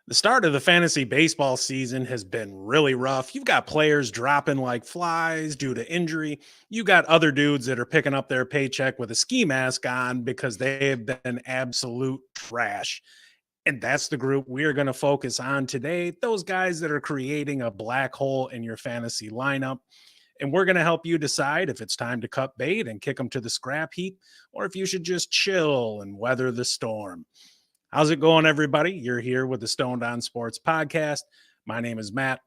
The start of the fantasy baseball season has been really rough. You've got players dropping like flies due to injury. You got other dudes that are picking up their paycheck with a ski mask on because they have been absolute trash. And that's the group we're going to focus on today. Those guys that are creating a black hole in your fantasy lineup. And we're going to help you decide if it's time to cut bait and kick them to the scrap heap, or if you should just chill and weather the storm. How's it going, everybody? You're here with the Stoned On Sports podcast. My name is Matt.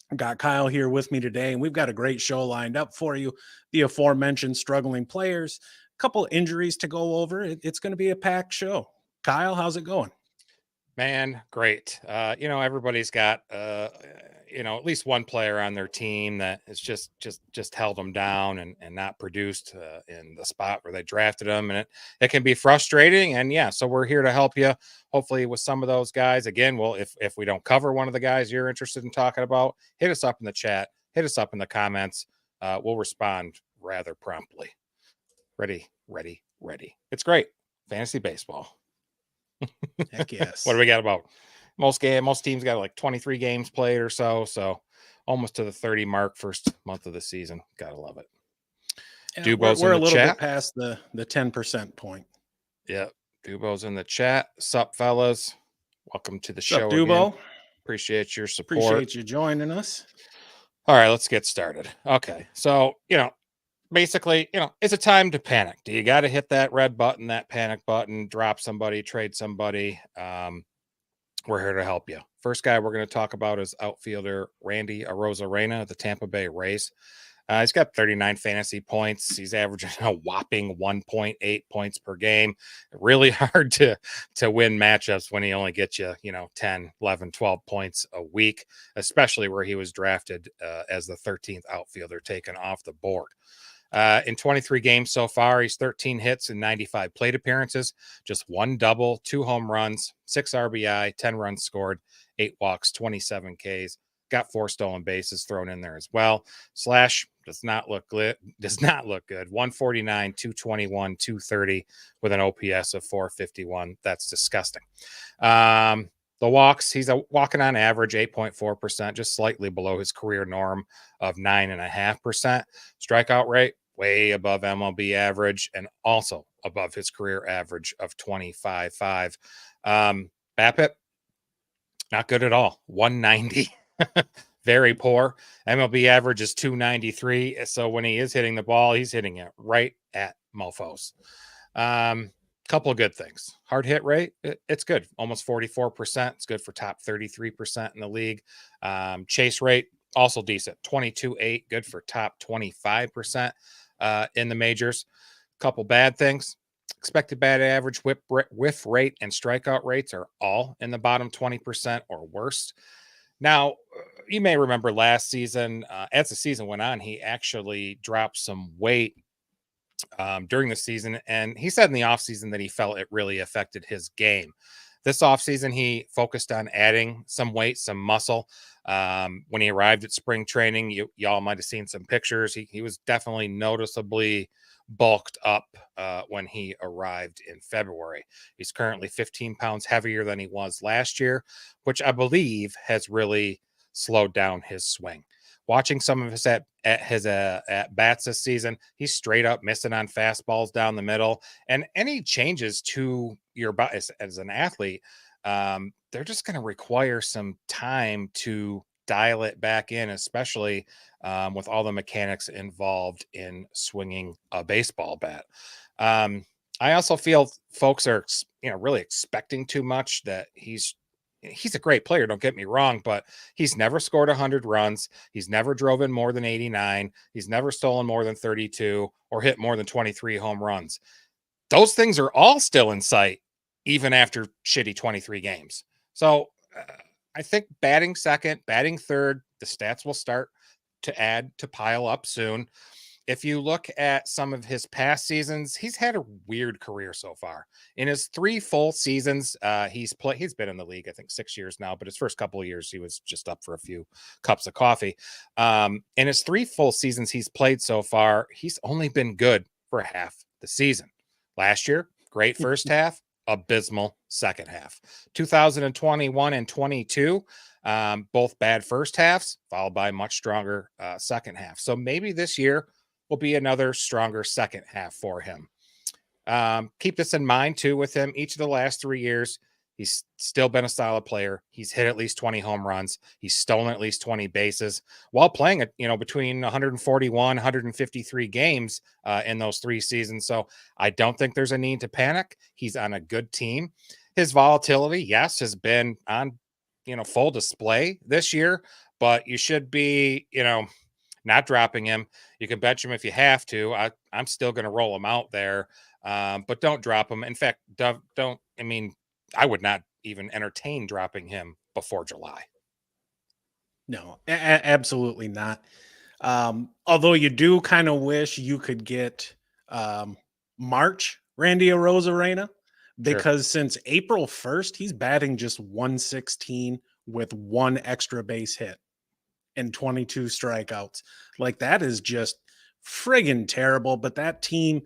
I've got Kyle here with me today, and we've got a great show lined up for you. The aforementioned struggling players, a couple injuries to go over. It's going to be a packed show. Kyle, how's it going? Man, great. Everybody's got at least one player on their team that has just held them down and not produced in the spot where they drafted them, and it can be frustrating. And yeah, so we're here to help you, hopefully, with some of those guys. Again, well, if we don't cover one of the guys you're interested in talking about, hit us up in the chat, hit us up in the comments. We'll respond rather promptly. Ready. It's great. Fantasy baseball. Heck yes. What do we got about most teams got like 23 games played or so almost to the 30 mark first month of the season. Gotta love it. Yeah, we're a little bit past the 10% point. Yeah, Dubo's in the chat. Sup, fellas? Welcome to the show. Dubo? Again. Appreciate your support. Appreciate you joining us. All right, let's get started. Okay, so basically, it's a time to panic. Do you got to hit that red button, that panic button, drop somebody, trade somebody? We're here to help you. First guy we're going to talk about is outfielder Randy Arozarena of the Tampa Bay Rays. He's got 39 fantasy points. He's averaging a whopping 1.8 points per game. Really hard to win matchups when he only gets you, 10, 11, 12 points a week, especially where he was drafted as the 13th outfielder taken off the board. In 23 games so far, he's 13 hits and 95 plate appearances, just one double, 2 home runs, 6 RBI, 10 runs scored, 8 walks, 27 Ks. Got 4 stolen bases thrown in there as well. Slash does not look good. 149, 221, 230 with an OPS of 451. That's disgusting. The walks, he's walking on average 8.4%, just slightly below his career norm of 9.5%. Strikeout rate, way above MLB average and also above his career average of 25.5. BABIP, not good at all. 190. Very poor. MLB average is 293. So when he is hitting the ball, he's hitting it right at mofos. Couple of good things. Hard hit rate, it's good. Almost 44%. It's good for top 33% in the league. Chase rate, also decent. 22.8, good for top 25% in the majors. Couple bad things. Expected bat average, whiff rate, and strikeout rates are all in the bottom 20% or worse. Now, you may remember last season, as the season went on, he actually dropped some weight during the season, and he said in the offseason that he felt it really affected his game. This offseason, he focused on adding some weight, some muscle. When he arrived at spring training, y'all might have seen some pictures. He was definitely noticeably bulked up when he arrived in February. He's currently 15 pounds heavier than he was last year, which I believe has really slowed down his swing. Watching some of his at bats this season, he's straight up missing on fastballs down the middle. And any changes to your body as an athlete, they're just going to require some time to dial it back in, especially with all the mechanics involved in swinging a baseball bat. I also feel folks are, really expecting too much. That he's a great player, don't get me wrong, but he's never scored 100 runs. He's never drove in more than 89. He's never stolen more than 32 or hit more than 23 home runs. Those things are all still in sight, even after shitty 23 games. So I think batting second, batting third, the stats will start to pile up soon. If you look at some of his past seasons, he's had a weird career so far. In his 3 full seasons, he's been in the league, I think 6 years now, but his first couple of years, he was just up for a few cups of coffee. In his 3 full seasons he's played so far, he's only been good for half the season. Last year, great first half, abysmal second half. 2021 and 22, both bad first halves, followed by much stronger second half. So maybe this year will be another stronger second half for him. Keep this in mind too with him. Each of the last 3 years, he's still been a solid player. He's hit at least 20 home runs. He's stolen at least 20 bases while playing it, between 141, 153 games in those 3 seasons. So I don't think there's a need to panic. He's on a good team. His volatility, yes, has been on, full display this year, but you should be, not dropping him. You can bench him if you have to. I'm still going to roll him out there, but don't drop him. In fact, don't. I mean, I would not even entertain dropping him before July. No, absolutely not. Although you do kind of wish you could get March Randy Arozarena, because since April 1st, he's batting just 116 with 1 extra base hit and 22 strikeouts. Like, that is just friggin' terrible. But that team,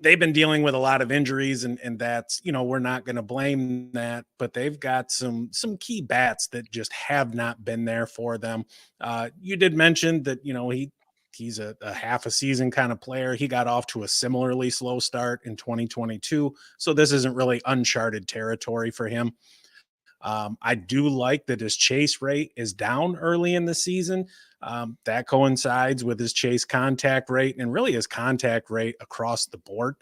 they've been dealing with a lot of injuries, and that's, we're not going to blame that, but they've got some key bats that just have not been there for them. You did mention that, he's a half a season kind of player. He got off to a similarly slow start in 2022. So this isn't really uncharted territory for him. I do like that his chase rate is down early in the season. That coincides with his chase contact rate and really his contact rate across the board.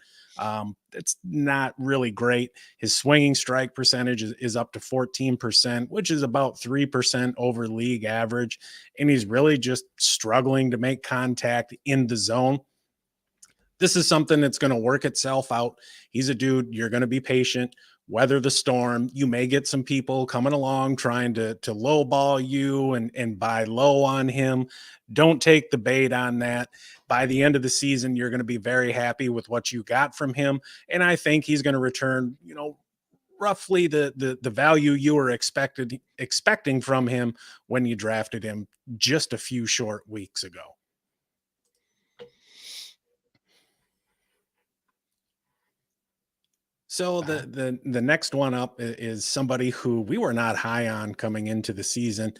It's not really great. His swinging strike percentage is up to 14%, which is about 3% over league average. And he's really just struggling to make contact in the zone. This is something that's going to work itself out. He's a dude, you're going to be patient, weather the storm. You may get some people coming along trying to lowball you and buy low on him. Don't take the bait on that. By the end of the season, you're going to be very happy with what you got from him. And I think he's going to return, roughly the value you were expecting from him when you drafted him just a few short weeks ago. So the next one up is somebody who we were not high on coming into the season,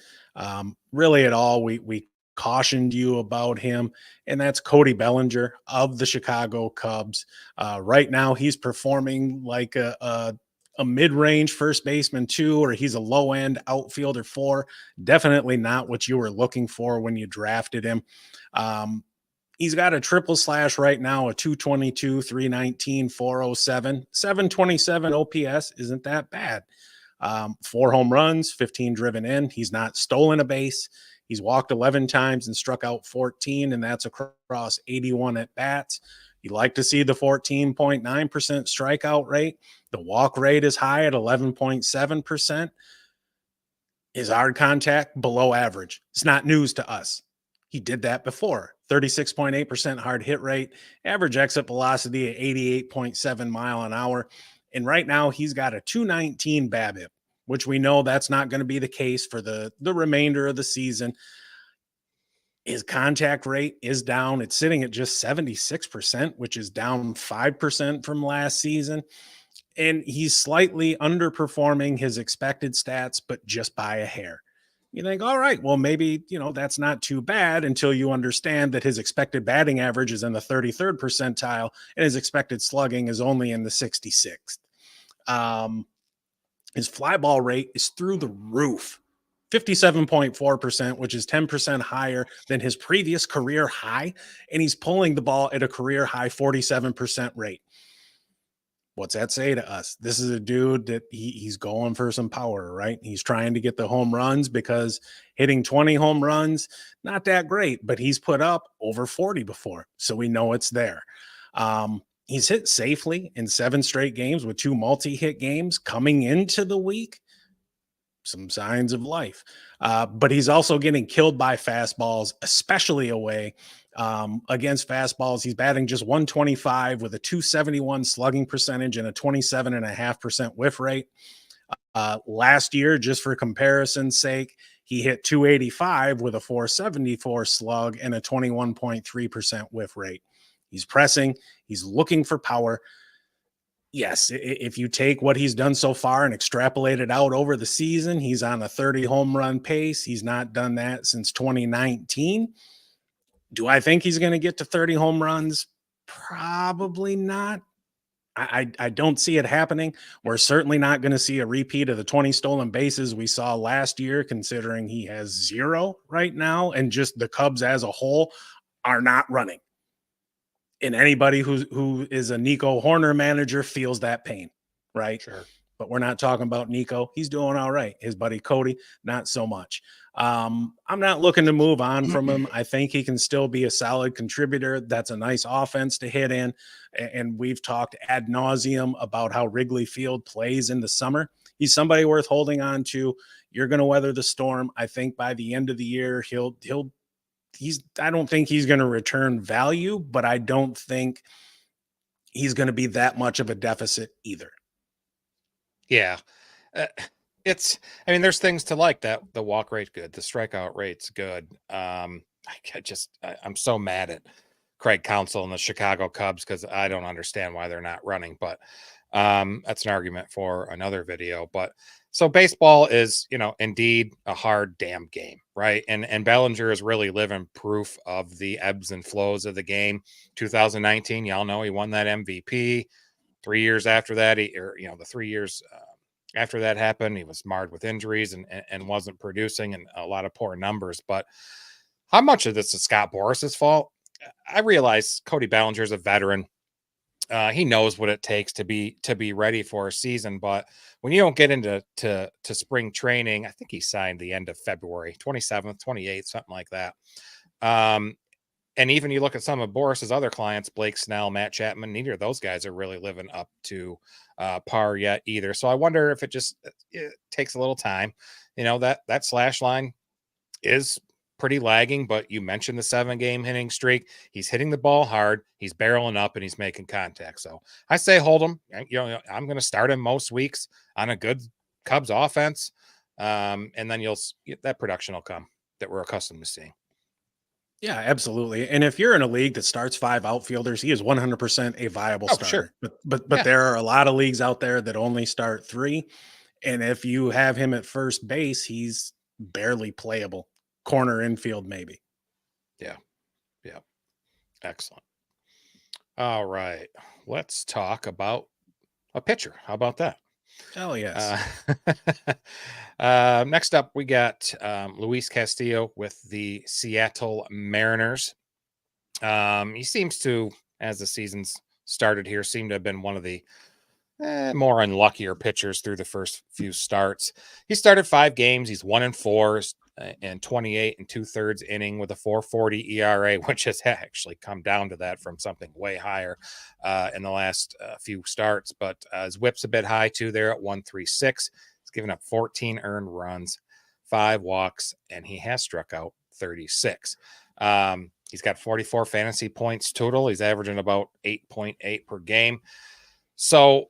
really at all. We cautioned you about him, and that's Cody Bellinger of the Chicago Cubs. Right now, he's performing like a mid-range first baseman 2, or he's a low-end outfielder 4. Definitely not what you were looking for when you drafted him. He's got a triple slash right now, a 222, 319, 407, 727 OPS. Isn't that bad? 4 home runs, 15 driven in. He's not stolen a base. He's walked 11 times and struck out 14, and that's across 81 at bats. You like to see the 14.9% strikeout rate. The walk rate is high at 11.7%. His hard contact below average. It's not news to us. He did that before. 36.8% hard hit rate, average exit velocity at 88.7 mile an hour. And right now he's got a 219 BABIP, which we know that's not going to be the case for the remainder of the season. His contact rate is down. It's sitting at just 76%, which is down 5% from last season. And he's slightly underperforming his expected stats, but just by a hair. You think, all right, well, maybe, that's not too bad until you understand that his expected batting average is in the 33rd percentile and his expected slugging is only in the 66th. His fly ball rate is through the roof, 57.4%, which is 10% higher than his previous career high. And he's pulling the ball at a career high 47% rate. What's that say to us? This is a dude that he's going for some power, right? He's trying to get the home runs because hitting 20 home runs, not that great, but he's put up over 40 before. So we know it's there. He's hit safely in 7 straight games with 2 multi-hit games coming into the week. Some signs of life. But he's also getting killed by fastballs, especially away. Against fastballs, he's batting just 125 with a 271 slugging percentage and a 27.5% whiff rate. Last year, just for comparison's sake, he hit 285 with a 474 slug and a 21.3% whiff rate. He's pressing. He's looking for power. Yes, if you take what he's done so far and extrapolate it out over the season, he's on a 30 home run pace. He's not done that since 2019. Do I think he's going to get to 30 home runs? Probably not. I don't see it happening. We're certainly not going to see a repeat of the 20 stolen bases we saw last year, considering he has 0 right now, and just the Cubs as a whole are not running. And anybody who is a Nico Horner manager feels that pain, right? Sure. But we're not talking about Nico. He's doing all right. His buddy Cody, not so much. I'm not looking to move on from him. I think he can still be a solid contributor. That's a nice offense to hit in. And we've talked ad nauseum about how Wrigley Field plays in the summer. He's somebody worth holding on to. You're going to weather the storm. I think by the end of the year, I don't think he's going to return value, but I don't think he's going to be that much of a deficit either. Yeah. There's things to like that. The walk rate good, the strikeout rate's good. I'm so mad at Craig Counsell and the Chicago Cubs because I don't understand why they're not running, but that's an argument for another video. But so baseball is, indeed a hard damn game, right? And Bellinger is really living proof of the ebbs and flows of the game. 2019, y'all know he won that MVP. 3 years after that, the 3 years after that happened, he was marred with injuries and wasn't producing and a lot of poor numbers. But how much of this is Scott Boris's fault? I realize Cody Bellinger is a veteran. He knows what it takes to be ready for a season, but when you don't get into spring training, I think he signed the end of February, 27th, 28th, something like that. And even you look at some of Boris's other clients, Blake Snell, Matt Chapman, neither of those guys are really living up to par yet either. So I wonder if it takes a little time. That slash line is pretty lagging, but you mentioned the 7-game hitting streak. He's hitting the ball hard. He's barreling up and he's making contact. So I say hold him. I'm going to start him most weeks on a good Cubs offense. And then that production will come that we're accustomed to seeing. Yeah, absolutely. And if you're in a league that starts 5 outfielders, he is 100% a viable starter. Sure. But there are a lot of leagues out there that only start 3. And if you have him at first base, he's barely playable. Corner infield, maybe. Yeah. Excellent. All right. Let's talk about a pitcher. How about that? Hell yes. Next up, we got Luis Castillo with the Seattle Mariners. He seems to, as the season's started here, seem to have been one of the more unluckier pitchers through the first few starts. He started 5 games. He's 1-4 and 28 2/3 inning with a 4.40 ERA, which has actually come down to that from something way higher in the last few starts. But his whip's a bit high too there at 1.36. He's given up 14 earned runs, 5 walks, and he has struck out 36. He's got 44 fantasy points total. He's averaging about 8.8 per game. So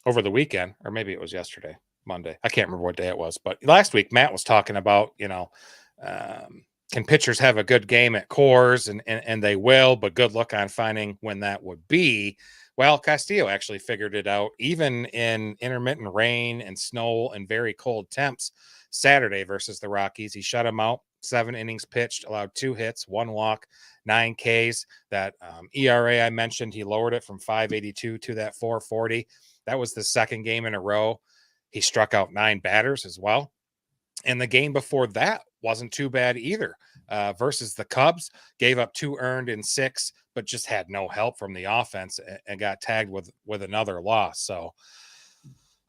over the weekend, or maybe it was yesterday, Monday, I can't remember what day it was, but last week Matt was talking about, can pitchers have a good game at Coors, and they will, but good luck on finding when that would be. Well, Castillo actually figured it out, even in intermittent rain and snow and very cold temps. Saturday versus the Rockies, he shut them out. 7 innings pitched, allowed 2 hits, 1 walk, 9 Ks. That ERA I mentioned, he lowered it from 5.82 to that 4.40. That was the second game in a row. He struck out 9 batters as well. And the game before that wasn't too bad either. Versus the Cubs, gave up 2 earned in 6, but just had no help from the offense and got tagged with another loss. So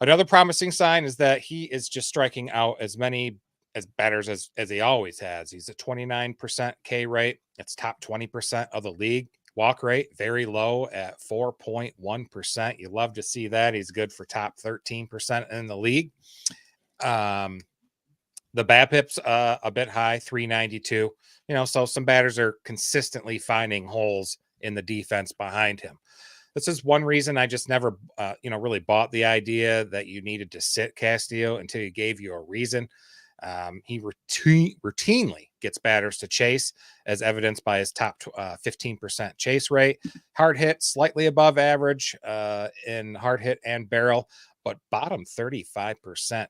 another promising sign is that he is just striking out as many as batters as he always has. He's a 29% K rate. It's top 20% of the league. Walk rate, very low at 4.1%. You love to see that. He's good for top 13% in the league. The BABIP's a bit high, 392. So some batters are consistently finding holes in the defense behind him. This is one reason I just never, really bought the idea that you needed to sit Castillo until he gave you a reason. He routinely gets batters to chase, as evidenced by his top 15% chase rate. Hard hit, slightly above average in hard hit and barrel, but bottom 35%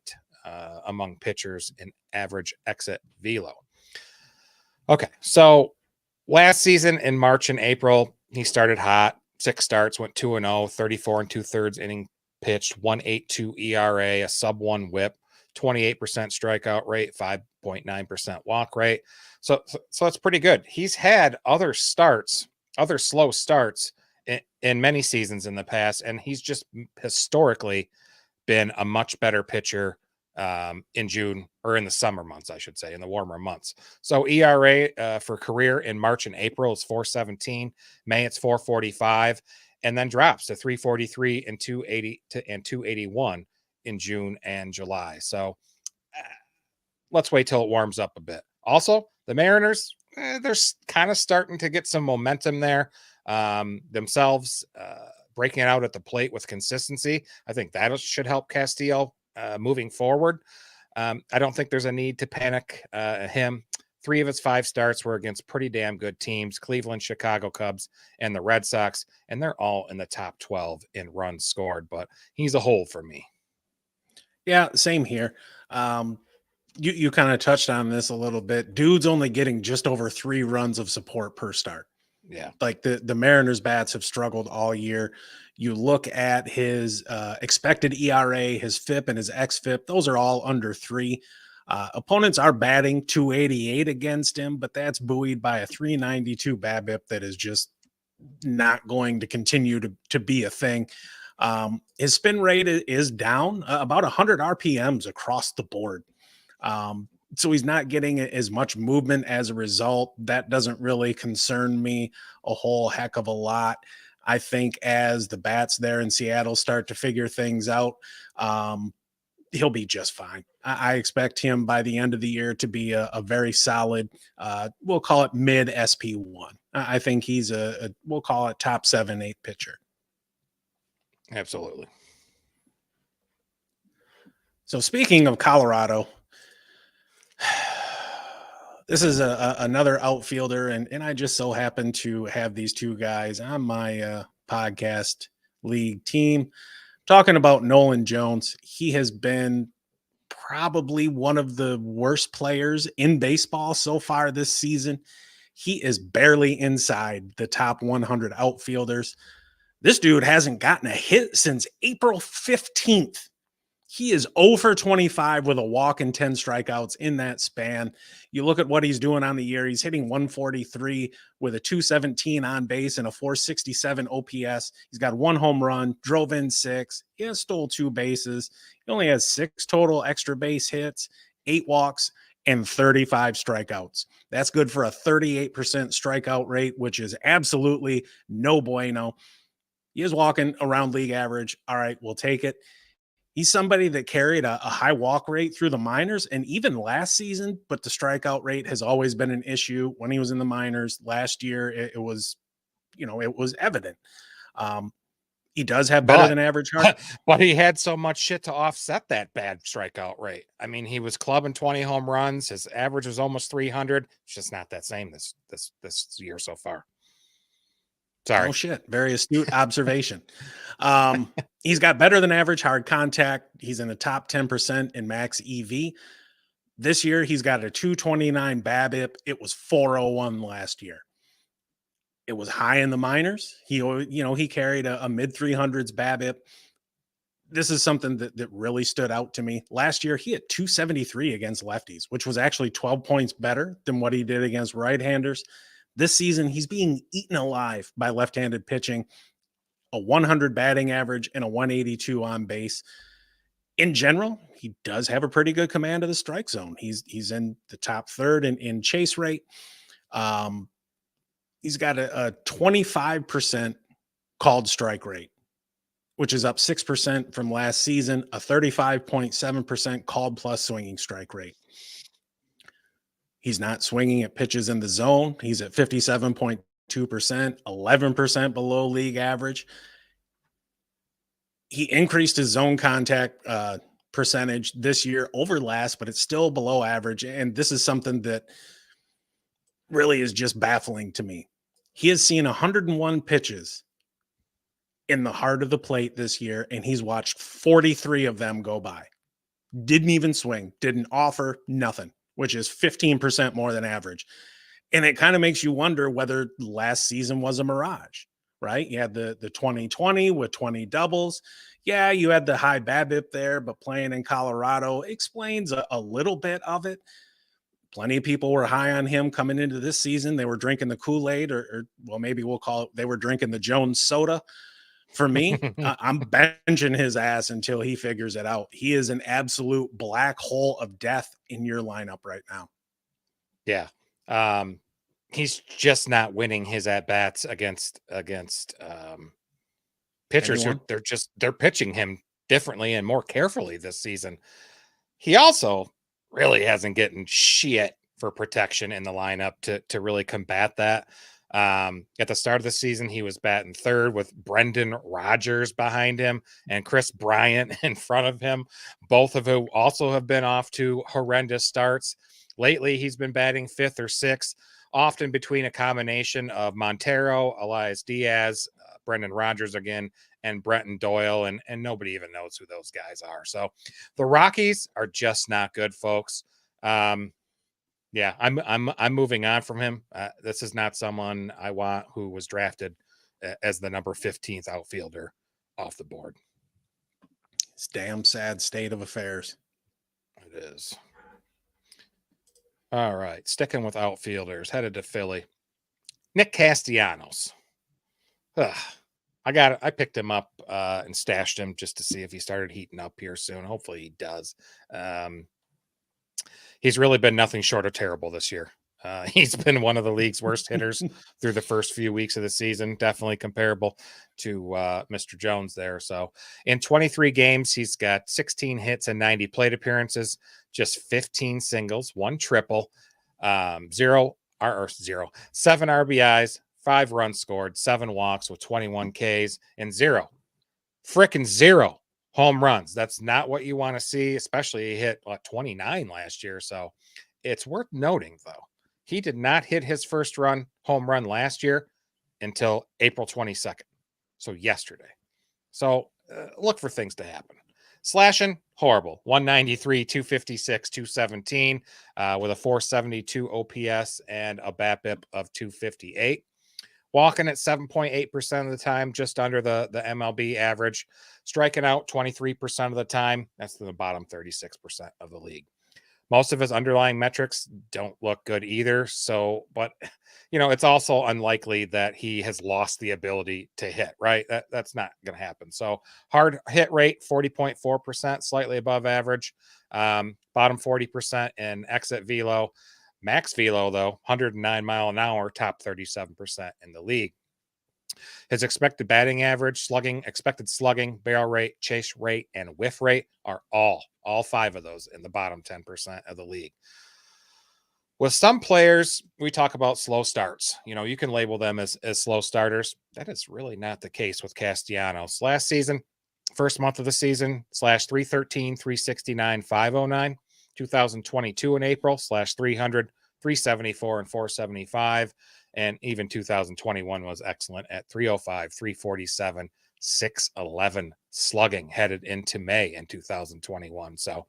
among pitchers in average exit velo. Okay, so last season in March and April, he started hot. 6 starts, went 2-0, 34 2/3 inning pitched, 1.82 ERA, a sub-1 WHIP, 28% strikeout rate, 5.9% walk rate. So that's pretty good. He's had other slow starts in many seasons in the past, and he's just historically been a much better pitcher in June, or in the summer months, I should say, in the warmer months. So ERA for career in March and April is 4.17. May it's 4.45, and then drops to 3.43 and 2.81 in June and July. So let's wait till it warms up a bit. Also, the Mariners, they're kind of starting to get some momentum there themselves, breaking out at the plate with consistency. I think that should help Castillo moving forward. I don't think there's a need to panic him. 3 of his 5 starts were against pretty damn good teams: Cleveland, Chicago Cubs, and the Red Sox, and they're all in the top 12 in runs scored, but he's a hole for me. Yeah, same here. You kind of touched on this a little bit. Dude's only getting just over 3 runs of support per start. Yeah. Like the Mariners bats have struggled all year. You look at his expected ERA, his FIP, and his xFIP. Those are all under 3. Opponents are batting 288 against him, but that's buoyed by a 392 BABIP that is just not going to continue to be a thing. His spin rate is down about 100 RPMs across the board. So he's not getting as much movement as a result. That doesn't really concern me a whole heck of a lot. I think as the bats there in Seattle start to figure things out, he'll be just fine. I expect him by the end of the year to be a very solid, we'll call it mid SP1. I think he's we'll call it top 7-8 pitcher. Absolutely. So speaking of Colorado, this is another outfielder, and I just so happen to have these 2 guys on my podcast league team. Talking about Nolan Jones, he has been probably one of the worst players in baseball so far this season. He is barely inside the top 100 outfielders. This dude hasn't gotten a hit since April 15th. He is 0 for 25 with a walk and 10 strikeouts in that span. You look at what he's doing on the year. He's hitting 143 with a 217 on base and a 467 OPS. He's got 1 home run, drove in 6. He has stole 2 bases. He only has 6 total extra base hits, 8 walks, and 35 strikeouts. That's good for a 38% strikeout rate, which is absolutely no bueno. He is walking around league average. All right, we'll take it. He's somebody that carried a high walk rate through the minors and even last season, but the strikeout rate has always been an issue when he was in the minors. Last year, it was evident. He does have better than average heart. But he had so much shit to offset that bad strikeout rate. I mean, he was clubbing 20 home runs. His average was almost 300. It's just not that same this year so far. Sorry. Oh shit. Very astute observation. He's got better than average hard contact. He's in the top 10% in max EV. This year, he's got a 229 BABIP. It was 401 last year. It was high in the minors. He carried a mid 300s BABIP. This is something that really stood out to me. Last year, he hit 273 against lefties, which was actually 12 points better than what he did against right-handers. This season, he's being eaten alive by left-handed pitching, a 100 batting average and a 182 on base. In general, he does have a pretty good command of the strike zone. He's in the top 3rd in chase rate. He's got a 25% called strike rate, which is up 6% from last season, a 35.7% called plus swinging strike rate. He's not swinging at pitches in the zone. He's at 57.2%, 11% below league average. He increased his zone contact percentage this year over last, but it's still below average. And this is something that really is just baffling to me. He has seen 101 pitches in the heart of the plate this year, and he's watched 43 of them go by. Didn't even swing, didn't offer, nothing, which is 15% more than average. And it kind of makes you wonder whether last season was a mirage, right? You had the 2020 with 20 doubles. Yeah, you had the high BABIP there, but playing in Colorado explains a little bit of it. Plenty of people were high on him coming into this season. They were drinking the Kool-Aid, or well, maybe we'll call it, they were drinking the Jones soda. For me, I'm benching his ass until he figures it out. He is an absolute black hole of death in your lineup right now. Yeah. He's just not winning his at-bats against pitchers who they're pitching him differently and more carefully this season. He also really hasn't gotten shit for protection in the lineup to really combat that. At the start of the season, he was batting third with Brendan Rodgers behind him and Chris Bryant in front of him, both of who also have been off to horrendous starts. Lately, he's been batting fifth or sixth, often between a combination of Montero, Elias Diaz, Brendan Rodgers again, and Brenton Doyle, and nobody even knows who those guys are. So the Rockies are just not good, folks. Yeah, I'm moving on from him. This is not someone I want who was drafted as the number 15th outfielder off the board. It's a damn sad state of affairs. It is. All right, sticking with outfielders, headed to Philly. Nick Castellanos. I picked him up and stashed him just to see if he started heating up here soon. Hopefully he does. He's really been nothing short of terrible this year. He's been one of the league's worst hitters through the first few weeks of the season, definitely comparable to Mr. Jones there. So in 23 games, he's got 16 hits and 90 plate appearances, just 15 singles, 1 triple, 7 RBIs, 5 runs scored, 7 walks with 21 Ks, and 0 home runs. That's not what you want to see, especially he hit 29 last year. So it's worth noting, though, he did not hit his first home run last year until April 22nd. So yesterday. So look for things to happen. Slashing, horrible. 193, 256, 217 with a 472 OPS and a BABIP of 258. Walking at 7.8% of the time, just under the MLB average. Striking out 23% of the time. That's the bottom 36% of the league. Most of his underlying metrics don't look good either. So, but, it's also unlikely that he has lost the ability to hit, right? That's not going to happen. So hard hit rate, 40.4%, slightly above average. Bottom 40% in exit velo. Max velo, though, 109 mile an hour, top 37% in the league. His expected batting average, expected slugging, barrel rate, chase rate, and whiff rate are all 5 of those in the bottom 10% of the league. With some players, we talk about slow starts. You can label them as slow starters. That is really not the case with Castellanos. Last season, first month of the season, /313, 369, 509. 2022 in April, /300, 374, and 475. And even 2021 was excellent at 305, 347, 611 slugging headed into May in 2021. So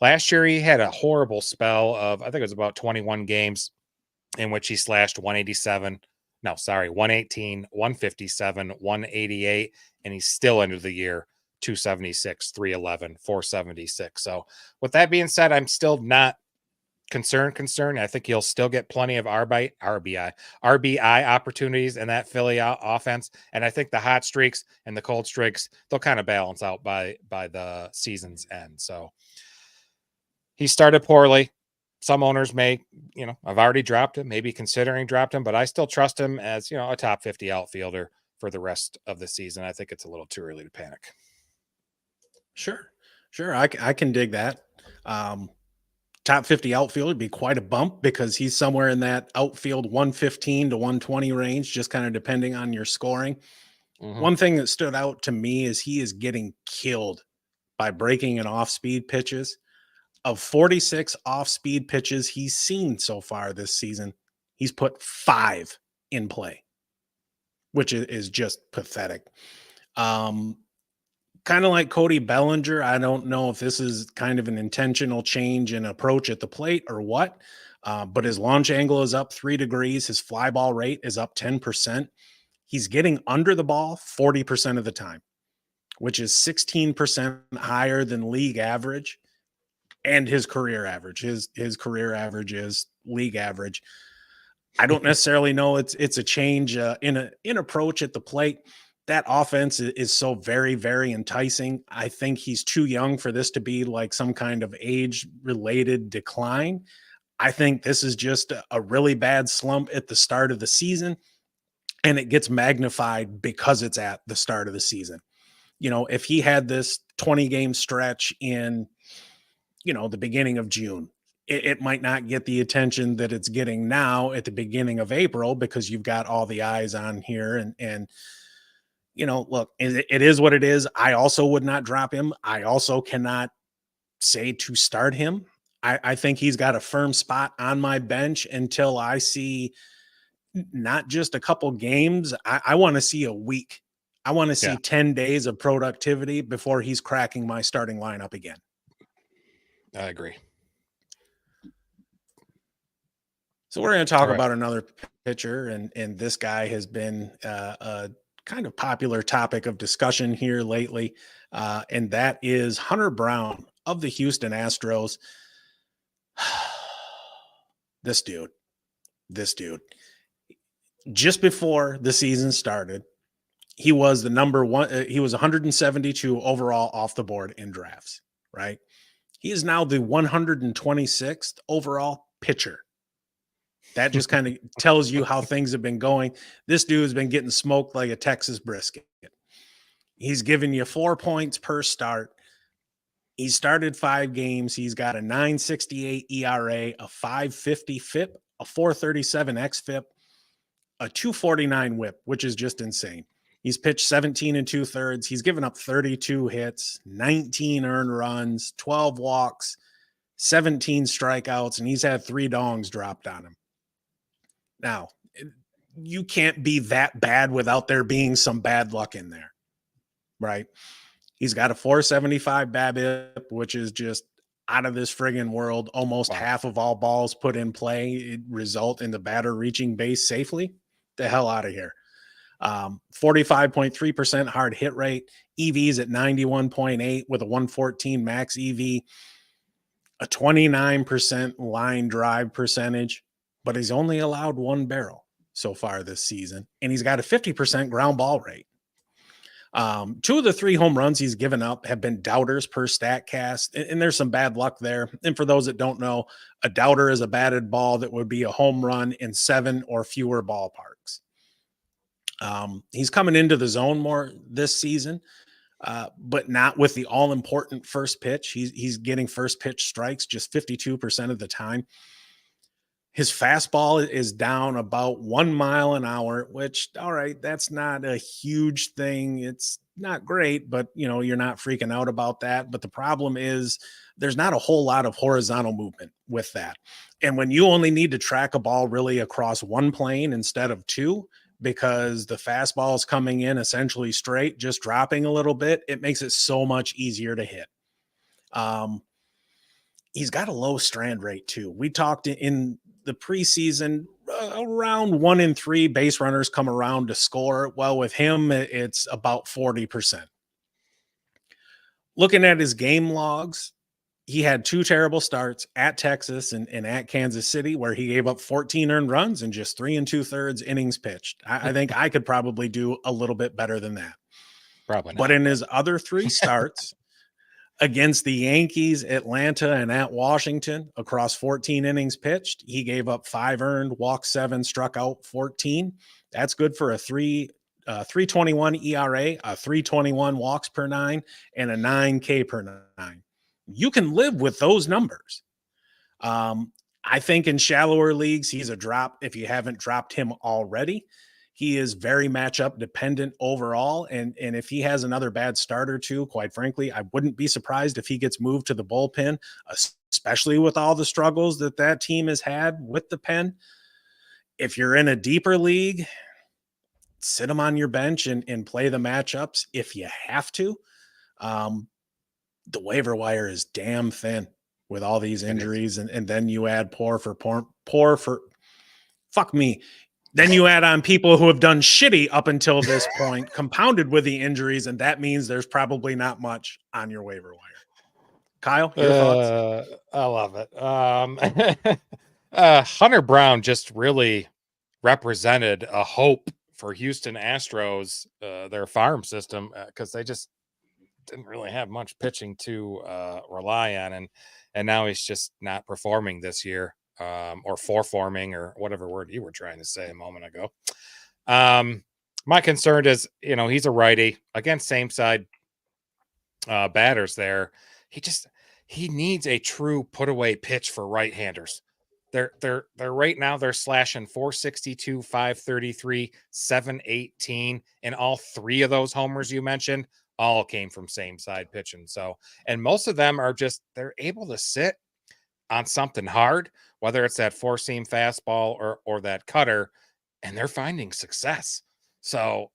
last year he had a horrible spell of, I think it was about 21 games in which he slashed 118, 157, 188, and he still ended the year 276, 311, 476. So with that being said, I'm still not concerned. I think he'll still get plenty of RBI opportunities in that Philly offense. And I think the hot streaks and the cold streaks, they'll kind of balance out by the season's end. So he started poorly. Some owners may, I've already dropped him, maybe considering dropped him, but I still trust him as, a top 50 outfielder for the rest of the season. I think it's a little too early to panic. Sure. I can dig that. Top 50 outfielder would be quite a bump because he's somewhere in that outfield 115 to 120 range, just kind of depending on your scoring. Mm-hmm. One thing that stood out to me is he is getting killed by breaking in off-speed pitches. Of 46 off-speed pitches he's seen so far this season, he's put 5 in play, which is just pathetic. Kind of like Cody Bellinger. I don't know if this is kind of an intentional change in approach at the plate or what, but his launch angle is up 3 degrees. His fly ball rate is up 10%. He's getting under the ball 40% of the time, which is 16% higher than league average and his career average. His career average is league average. I don't necessarily know it's a change in approach at the plate. That offense is so very, very enticing. I think he's too young for this to be like some kind of age-related decline. I think this is just a really bad slump at the start of the season, and it gets magnified because it's at the start of the season. You know, if he had this 20-game stretch in, you know, the beginning of June, it might not get the attention that it's getting now at the beginning of April because you've got all the eyes on here. And you know, look, it is what it is. I also would not drop him. I also cannot say to start him. I think he's got a firm spot on my bench until I see not just a couple games. I want to see a week. I want to see 10 days of productivity before he's cracking my starting lineup again. I agree. So we're going to talk about another pitcher, and this guy has been a kind of popular topic of discussion here lately, and that is Hunter Brown of the Houston Astros. This dude, just before the season started, he was the number one. He was 172 overall off the board in drafts, right? He is now the 126th overall pitcher. That just kind of tells you how things have been going. This dude has been getting smoked like a Texas brisket. He's giving you 4 points per start. He started 5 games. He's got a 9.68 ERA, a 5.50 FIP, a 4.37 xFIP, a 2.49 WHIP, which is just insane. He's pitched 17 2/3. He's given up 32 hits, 19 earned runs, 12 walks, 17 strikeouts, and he's had 3 dongs dropped on him. Now, you can't be that bad without there being some bad luck in there, right? He's got a 4.75 BABIP, which is just out of this friggin' world. Almost half of all balls put in play result in the batter reaching base safely. The hell out of here. 45.3% hard hit rate. EV's at 91.8 with a 114 max EV. A 29% line drive percentage. But he's only allowed 1 barrel so far this season, and he's got a 50% ground ball rate. 2 of the 3 home runs he's given up have been doubters per StatCast, and there's some bad luck there. And for those that don't know, a doubter is a batted ball that would be a home run in 7 or fewer ballparks. He's coming into the zone more this season, but not with the all-important first pitch. He's getting first pitch strikes just 52% of the time. His fastball is down about 1 mile an hour, which, all right, that's not a huge thing. It's not great, but, you know, you're not freaking out about that. But the problem is there's not a whole lot of horizontal movement with that. And when you only need to track a ball really across 1 plane instead of 2, because the fastball is coming in essentially straight, just dropping a little bit, it makes it so much easier to hit. He's got a low strand rate too. We talked in the preseason, around 1 in 3 base runners come around to score. Well, with him, it's about 40%. Looking at his game logs, he had 2 terrible starts at Texas and at Kansas City, where he gave up 14 earned runs and just 3 2/3 innings pitched. I think I could probably do a little bit better than that. Probably not. But in his other 3 starts, against the Yankees, Atlanta, and at Washington, across 14 innings pitched, he gave up 5 earned, walked 7, struck out 14. That's good for a 3.21 ERA, a 3.21 walks per 9, and a 9 K per 9. You can live with those numbers. I think in shallower leagues, he's a drop if you haven't dropped him already. He is very matchup dependent overall. And if he has another bad start or two, quite frankly, I wouldn't be surprised if he gets moved to the bullpen, especially with all the struggles that team has had with the pen. If you're in a deeper league, sit him on your bench and play the matchups if you have to. The waiver wire is damn thin with all these injuries. And then you add poor for fuck me. Then you add on people who have done shitty up until this point, compounded with the injuries, and that means there's probably not much on your waiver wire. Kyle, your thoughts? I love it. Hunter Brown just really represented a hope for Houston Astros, their farm system, because they just didn't really have much pitching to rely on, and now he's just not performing this year. Or forming, or whatever word you were trying to say a moment ago. My concern is, he's a righty against same side batters there. He needs a true put away pitch for right-handers. They're right now they're slashing 462, 533, 718, and all three of those homers you mentioned all came from same side pitching. So, and most of them are they're able to sit on something hard, whether it's that four seam fastball or that cutter, and they're finding success. So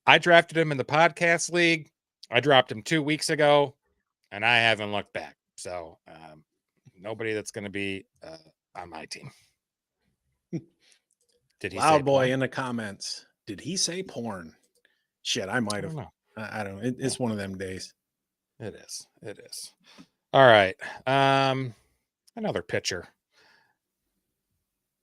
I drafted him in the podcast league. I dropped him 2 weeks ago, and I haven't looked back. So nobody that's going to be on my team. Did he Loud say boy porn? in the comments? Did he say porn? Shit, I might have. I don't know. It's one of them days. It is. All right. Another pitcher.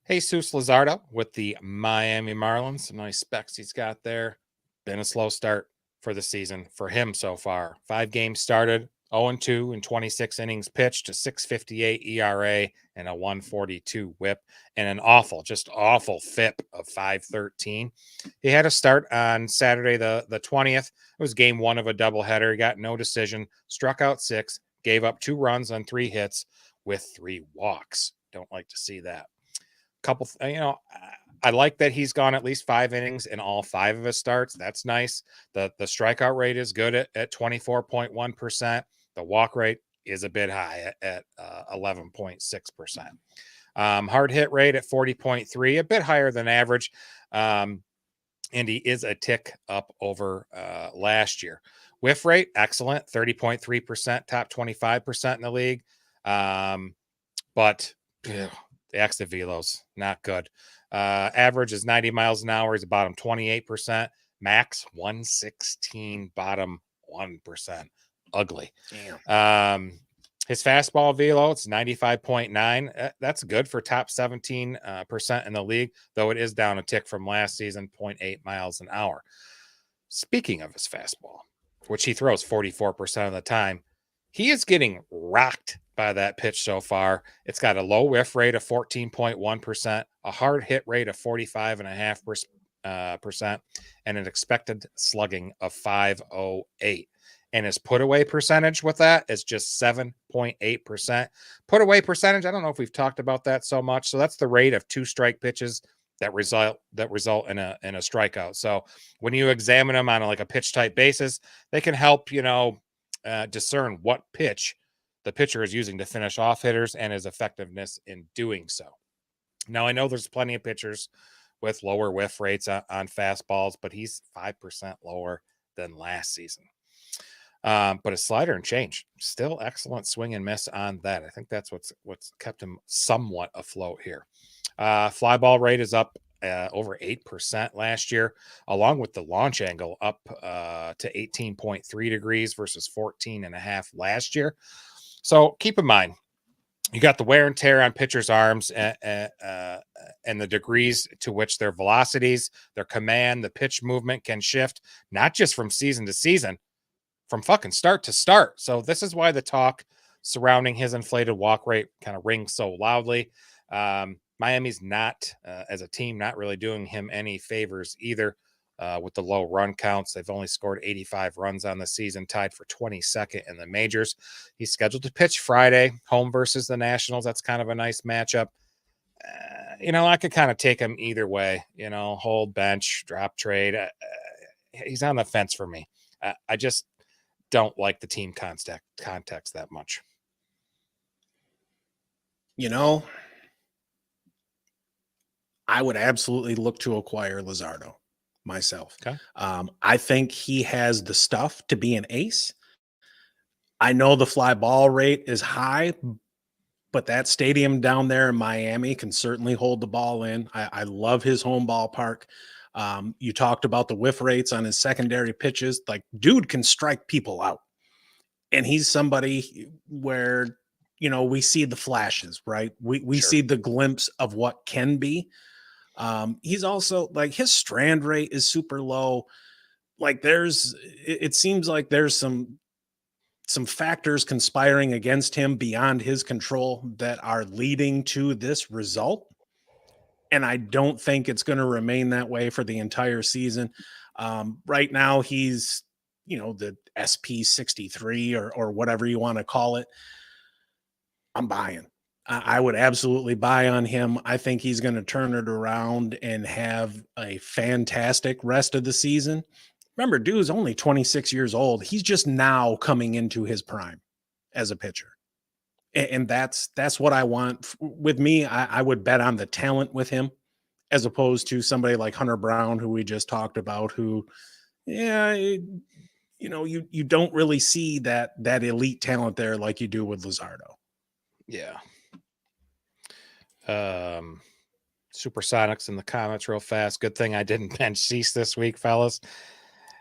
Jesus Luzardo with the Miami Marlins. Some nice specs he's got there. Been a slow start for the season for him so far. 5 games started, 0-2 in 26 innings pitched, a 6.58 ERA and a 1.42 WHIP, and an awful FIP of 5.13. He had a start on Saturday the 20th. It was game 1 of a doubleheader. He got no decision, struck out 6, gave up 2 runs on 3 hits with 3 walks. Don't like to see that. Couple, I like that he's gone at least 5 innings in all 5 of his starts. That's nice. The strikeout rate is good at 24.1%. The walk rate is a bit high at 11.6%. Hard hit rate at 40.3, a bit higher than average. And he is a tick up over last year. Whiff rate, excellent, 30.3%, top 25% in the league. But the exit velos, not good. Average is 90 miles an hour. He's a bottom 28%. Max 116, bottom 1%. Ugly. Damn. His fastball velo, it's 95.9. That's good for top 17% in the league, though it is down a tick from last season, 0.8 miles an hour. Speaking of his fastball, which he throws 44% of the time, he is getting rocked by that pitch so far. It's got a low whiff rate of 14.1%, a hard hit rate of 45.5%, and an expected slugging of 508. And his put away percentage with that is just 7.8%. Put away percentage, I don't know if we've talked about that so much. So that's the rate of 2 strike pitches that result in a strikeout. So when you examine them on a pitch type basis, they can help discern what pitch the pitcher is using to finish off hitters and his effectiveness in doing so. Now, I know there's plenty of pitchers with lower whiff rates on fastballs, but he's 5% lower than last season. But a slider and change, still excellent swing and miss on that. I think that's what's kept him somewhat afloat here. Fly ball rate is up over 8% last year, along with the launch angle up to 18.3 degrees versus 14.5 last year. So keep in mind, you got the wear and tear on pitchers' arms and the degrees to which their velocities, their command, the pitch movement can shift, not just from season to season, from fucking start to start. So this is why the talk surrounding his inflated walk rate kind of rings so loudly. Miami's not, as a team, not really doing him any favors either with the low run counts. They've only scored 85 runs on the season, tied for 22nd in the majors. He's scheduled to pitch Friday, home versus the Nationals. That's kind of a nice matchup. I could kind of take him either way, hold, bench, drop, trade. He's on the fence for me. I just don't like the team context that much. I would absolutely look to acquire Luzardo myself. Okay. I think he has the stuff to be an ace. I know the fly ball rate is high, but that stadium down there in Miami can certainly hold the ball in. I love his home ballpark. You talked about the whiff rates on his secondary pitches. Like, dude can strike people out. And he's somebody where, we see the flashes, right? We Sure. see the glimpse of what can be. He's also like, his strand rate is super low. Like it seems like there's some factors conspiring against him beyond his control that are leading to this result. And I don't think it's going to remain that way for the entire season. Right now he's, the SP 63 or whatever you want to call it. I'm buying. I would absolutely buy on him. I think he's going to turn it around and have a fantastic rest of the season. Remember, dude's only 26 years old. He's just now coming into his prime as a pitcher. And that's what I want. With me, I would bet on the talent with him as opposed to somebody like Hunter Brown, who we just talked about, who, you don't really see that elite talent there like you do with Luzardo. Yeah. Supersonics in the comments real fast. Good thing I didn't bench Cease this week, fellas.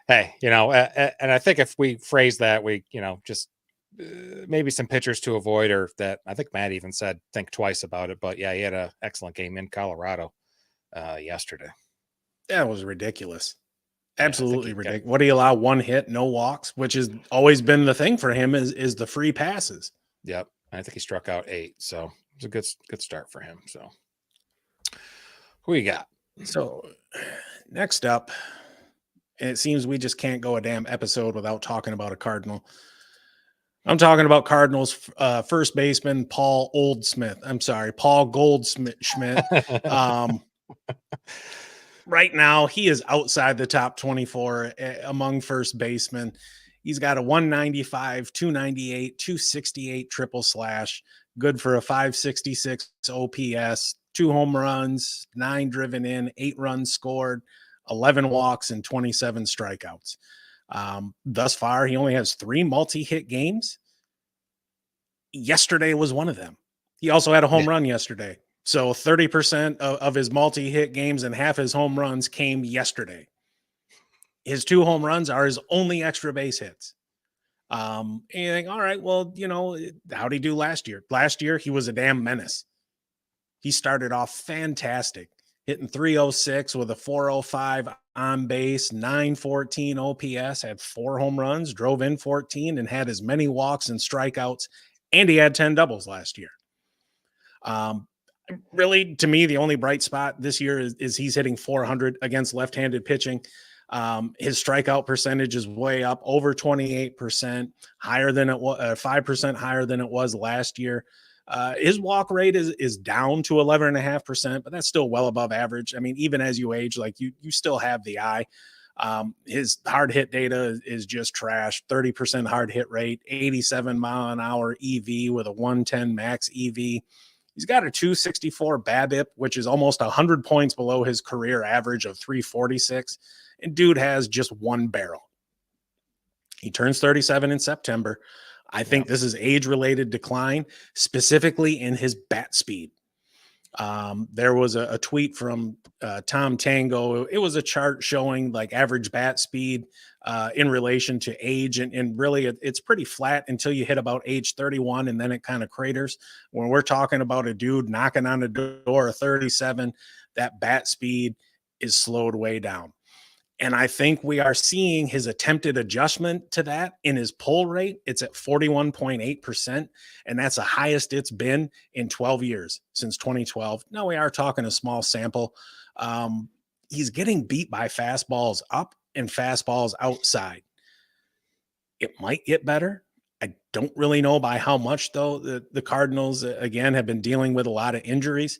Hey, and I think if we phrase that, we, just maybe some pitchers to avoid, or that I think Matt even said, think twice about it. But yeah, he had an excellent game in Colorado yesterday. That was ridiculous. Absolutely ridiculous. What do you allow? 1 hit, no walks, which has always been the thing for him is the free passes. Yep. I think he struck out 8. So it was a good start for him. So who you got? So next up, and it seems we just can't go a damn episode without talking about a Cardinal. I'm talking about Cardinals first baseman Paul Goldschmidt. Right now, he is outside the top 24 among first basemen. He's got a 195, 298, 268 triple slash, good for a 566 OPS, 2 home runs, 9 driven in, 8 runs scored, 11 walks, and 27 strikeouts. Thus far, he only has 3 multi-hit games. Yesterday was one of them. He also had a home run yesterday. So 30% of his multi-hit games and half his home runs came yesterday. His 2 home runs are his only extra base hits. And you think, all right, well, how'd he do last year? Last year, he was a damn menace. He started off fantastic, hitting 306 with a 405 on base, 914 OPS, had 4 home runs, drove in 14, and had as many walks and strikeouts, and he had 10 doubles last year. Really, to me, the only bright spot this year is he's hitting 400 against left-handed pitching. His strikeout percentage is way up, over 28%, higher than it was, 5% higher than it was last year. His walk rate is down to 11.5%, but that's still well above average. I mean, even as you age, like you still have the eye. His hard hit data is just trash. 30% hard hit rate, 87 mile an hour EV with a 110 max EV. He's got a 264 BABIP, which is almost 100 points below his career average of 346. And dude has just 1 barrel. He turns 37 in September. I think this is age-related decline, specifically in his bat speed. There was a tweet from Tom Tango. It was a chart showing like average bat speed in relation to age. And really, it's pretty flat until you hit about age 31, and then it kind of craters. When we're talking about a dude knocking on the door of 37, that bat speed is slowed way down. And I think we are seeing his attempted adjustment to that in his pull rate. It's at 41.8%, and that's the highest it's been in 12 years, since 2012. Now, we are talking a small sample. He's getting beat by fastballs up and fastballs outside. It might get better. I don't really know by how much, though. The Cardinals, again, have been dealing with a lot of injuries.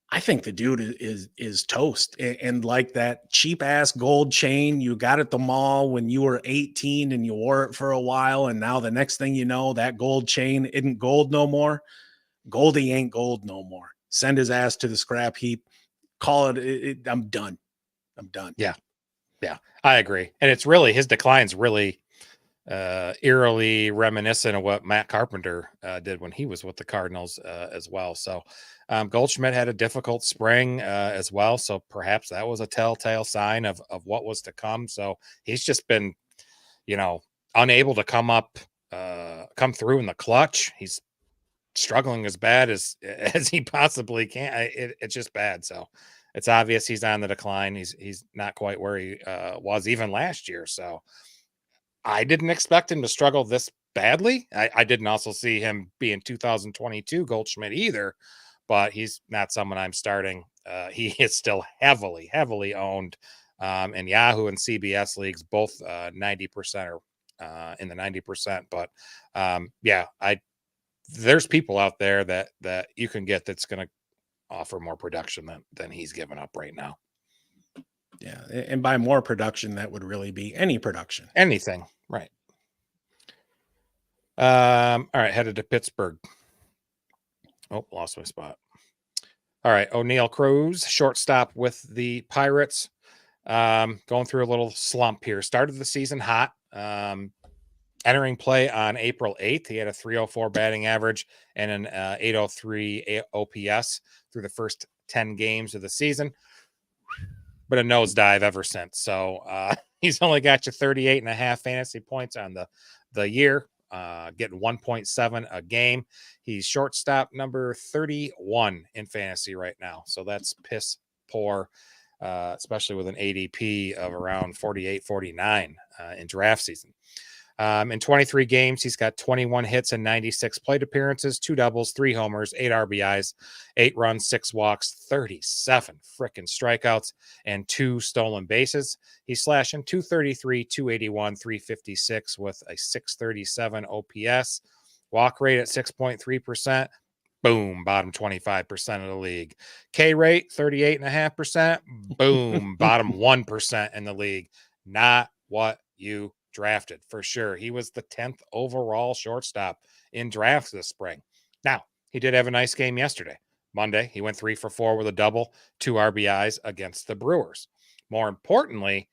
I think the dude is toast, and like that cheap ass gold chain you got at the mall when you were 18 and you wore it for a while, and now the next thing you know, that gold chain isn't gold no more. Goldie ain't gold no more. Send his ass to the scrap heap. Call it. I'm done. I'm done. Yeah, I agree, and it's really his decline's really eerily reminiscent of what Matt Carpenter did when he was with the Cardinals as well. So Goldschmidt had a difficult spring as well. So perhaps that was a telltale sign of what was to come. So he's just been, unable to come through in the clutch. He's struggling as bad as he possibly can. It's just bad. So it's obvious he's on the decline. He's not quite where he was even last year. So I didn't expect him to struggle this badly. I didn't also see him being 2022 Goldschmidt either, but he's not someone I'm starting. He is still heavily owned in Yahoo and CBS leagues, both 90% or in the 90%. But there's people out there that you can get that's going to offer more production than he's given up right now. Yeah, and by more production, that would really be any production. Anything, right. All right, headed to Pittsburgh. Oh, lost my spot. All right, Oneil Cruz, shortstop with the Pirates. Going through a little slump here. Started the season hot. Entering play on April 8th, he had a 304 batting average and an 803 OPS through the first 10 games of the season, but a nosedive ever since. So he's only got you 38.5 fantasy points on the year, getting 1.7 a game. He's shortstop number 31 in fantasy right now. So that's piss poor, especially with an ADP of around 48, 49 in draft season. In 23 games, he's got 21 hits and 96 plate appearances, 2 doubles, 3 homers, 8 RBIs, 8 runs, 6 walks, 37 frickin' strikeouts, and 2 stolen bases. He's slashing 233, 281, 356 with a 637 OPS. Walk rate at 6.3%. Boom, bottom 25% of the league. K rate, 38.5%. Boom, bottom 1% in the league. Not what you drafted for sure. He was the 10th overall shortstop in drafts this spring. Now, he did have a nice game yesterday. Monday, he went 3 for 4 with a double, 2 RBIs against the Brewers. More importantly,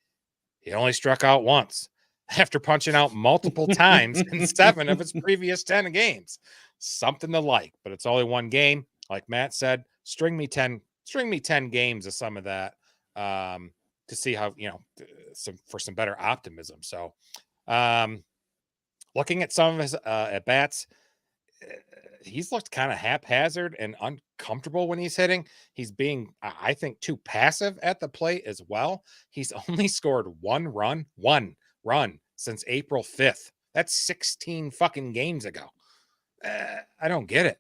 he only struck out once after punching out multiple times in 7 of his previous 10 games. Something to like, but it's only one game. Like Matt said, string me 10 games of some of that. To see how, for some better optimism. So looking at some of his at bats, he's looked kind of haphazard and uncomfortable when he's hitting. He's being, I think, too passive at the plate as well. He's only scored one run since April 5th. That's 16 fucking games ago. I don't get it.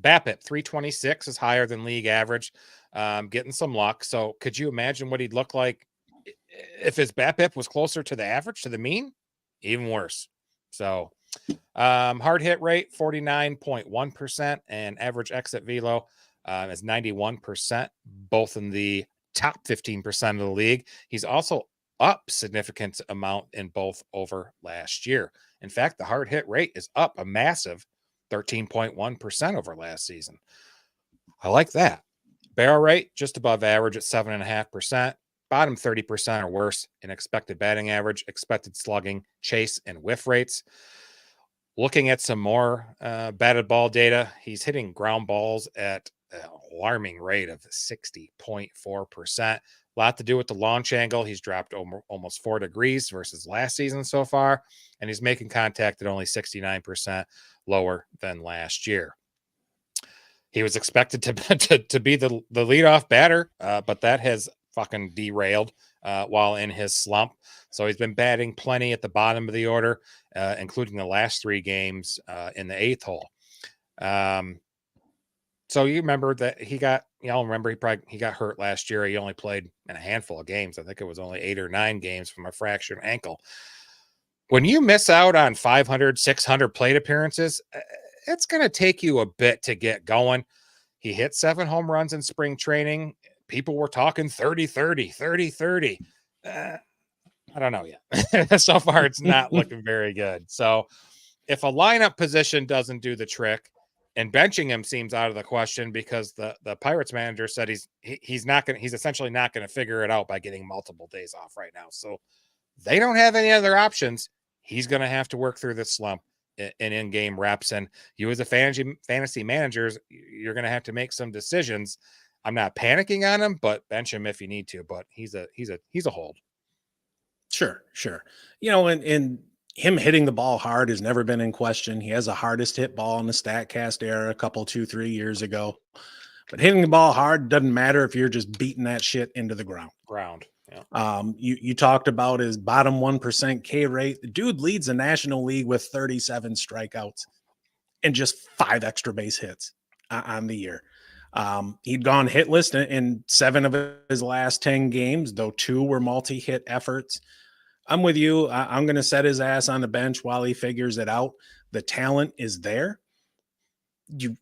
BABIP 326 is higher than league average. Getting some luck. So could you imagine what he'd look like if his BABIP was closer to the average, to the mean? Even worse. So hard hit rate 49.1% and average exit velo is 91%, both in the top 15% of the league. He's also up significant amount in both over last year. In fact, the hard hit rate is up a massive 13.1% over last season. I like that. Barrel rate just above average at 7.5%. Bottom 30% or worse in expected batting average, expected slugging, chase, and whiff rates. Looking at some more batted ball data, he's hitting ground balls at an alarming rate of 60.4%. A lot to do with the launch angle. He's dropped almost 4 degrees versus last season so far, and he's making contact at only 69% lower than last year. He was expected to be the leadoff batter, but that has fucking derailed while in his slump. So he's been batting plenty at the bottom of the order, including the last 3 games in the 8th hole. So you remember that he got hurt last year. He only played in a handful of games. I think it was only 8 or 9 games from a fractured ankle. When you miss out on 500, 600 plate appearances, it's going to take you a bit to get going. He hit 7 home runs in spring training. People were talking 30-30, 30-30. I don't know yet. So far, it's not looking very good. So if a lineup position doesn't do the trick, and benching him seems out of the question because the Pirates manager said he's essentially not going to figure it out by getting multiple days off right now. So they don't have any other options. He's going to have to work through this slump in-game reps. And you as a fantasy managers, you're going to have to make some decisions. I'm not panicking on him, but bench him if you need to. But he's a hold. Sure. And him hitting the ball hard has never been in question. He has the hardest hit ball in the StatCast era a couple, 2-3 years ago. But hitting the ball hard doesn't matter if you're just beating that shit into the ground. Yeah. You talked about his bottom 1% K rate. The dude leads the National League with 37 strikeouts and just 5 extra base hits on the year. He'd gone hitless in 7 of his last 10 games, though 2 were multi-hit efforts. I'm with you. I'm going to set his ass on the bench while he figures it out. The talent is there.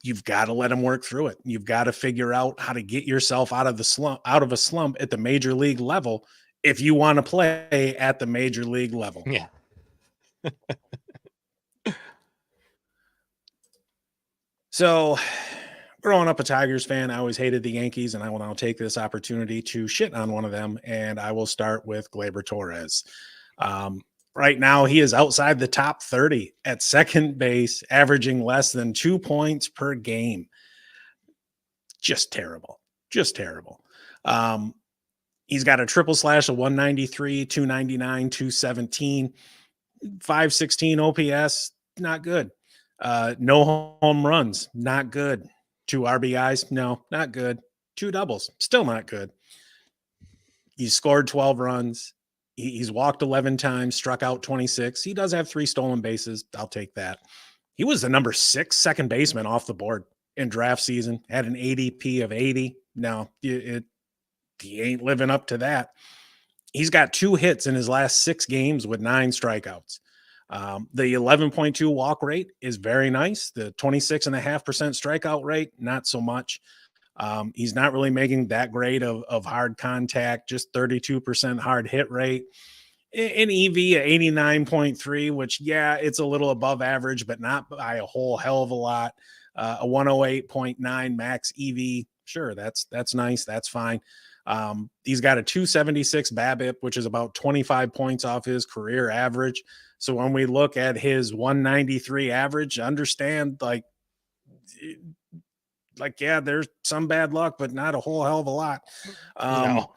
You've got to let him work through it. You've got to figure out how to get yourself out of a slump at the major league level if you want to play at the major league level. Yeah. So, growing up a Tigers fan, I always hated the Yankees, and I will now take this opportunity to shit on one of them, and I will start with Gleyber Torres. Right now, he is outside the top 30 at second base, averaging less than 2 points per game. Just terrible. He's got a triple slash of 193, 299, 217, 516 OPS, not good. No home runs, not good. 2 RBIs, no, not good. 2 doubles, still not good. He scored 12 runs. He's walked 11 times, struck out 26. He does have 3 stolen bases. I'll take that. He was the number 6 second baseman off the board in draft season, had an ADP of 80. No, he ain't living up to that. He's got 2 hits in his last 6 games with 9 strikeouts. The 11.2 walk rate is very nice. The 26.5% strikeout rate, not so much. He's not really making that great of hard contact, just 32% hard hit rate. An EV at 89.3, which, yeah, it's a little above average, but not by a whole hell of a lot. A 108.9 max EV. Sure, that's nice. That's fine. He's got a 276 BABIP, which is about 25 points off his career average. So when we look at his 193 average, understand yeah, there's some bad luck, but not a whole hell of a lot. No.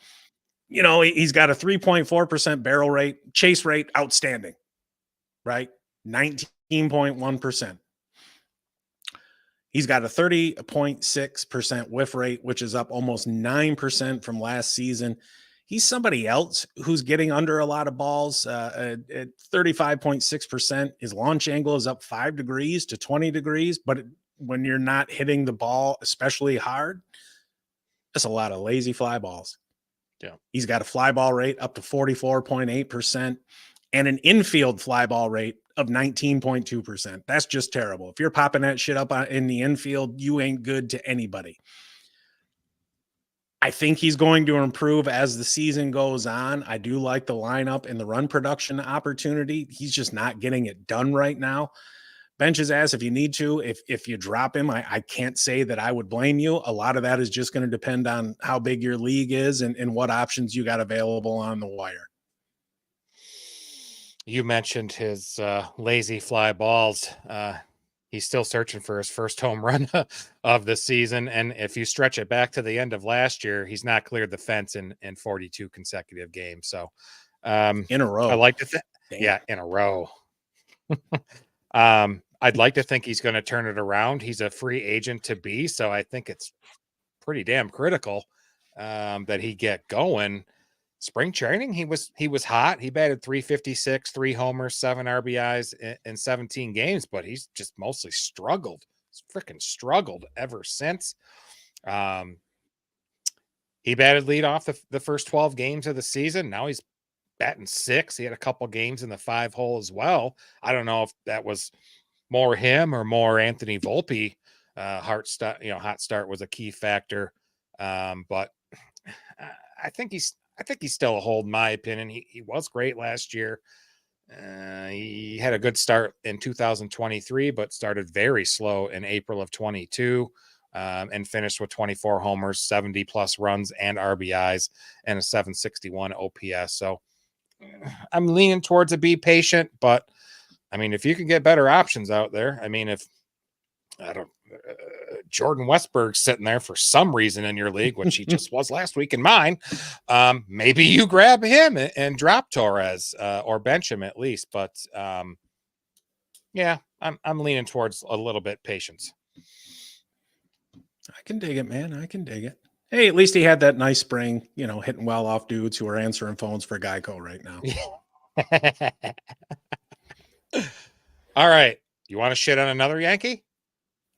He's got a 3.4% barrel rate, chase rate, outstanding, right? 19.1%. He's got a 30.6% whiff rate, which is up almost 9% from last season. He's somebody else who's getting under a lot of balls at 35.6%. His launch angle is up 5 degrees to 20 degrees, but when you're not hitting the ball, especially hard, that's a lot of lazy fly balls. Yeah. He's got a fly ball rate up to 44.8% and an infield fly ball rate of 19.2%. That's just terrible. If you're popping that shit up in the infield, you ain't good to anybody. I think he's going to improve as the season goes on. I do like the lineup and the run production opportunity. He's just not getting it done right now. Bench his ass if you need to. If you drop him, I can't say that I would blame you. A lot of that is just going to depend on how big your league is and what options you got available on the wire. You mentioned his lazy fly balls. He's still searching for his first home run of the season. And if you stretch it back to the end of last year, he's not cleared the fence in 42 consecutive games. So in a row. I like to think, yeah, in a row. I'd like to think he's going to turn it around. He's a free agent to be, so I think it's pretty damn critical that he get going. Spring training, he was hot. He batted .356, 3 homers, 7 RBIs in 17 games, but he's just mostly struggled. He's freaking struggled ever since. He batted lead off the first 12 games of the season. Now he's batting 6. He had a couple games in the 5 hole as well. I don't know if that was more him or more Anthony Volpe hot start was a key factor. But I think he's still a hold, in my opinion. He was great last year. He had a good start in 2023, but started very slow in April of 22, and finished with 24 homers, 70 plus runs and RBIs, and a 761 OPS. So I'm leaning towards a be patient, but I mean, if you can get better options out there, I mean, if Jordan Westburg's sitting there for some reason in your league, which he just was last week in mine, maybe you grab him and drop Torres, or bench him at least. But yeah, I'm leaning towards a little bit patience. I can dig it, man. I can dig it. Hey, at least he had that nice spring, hitting well off dudes who are answering phones for Geico right now. All right. You want to shit on another Yankee?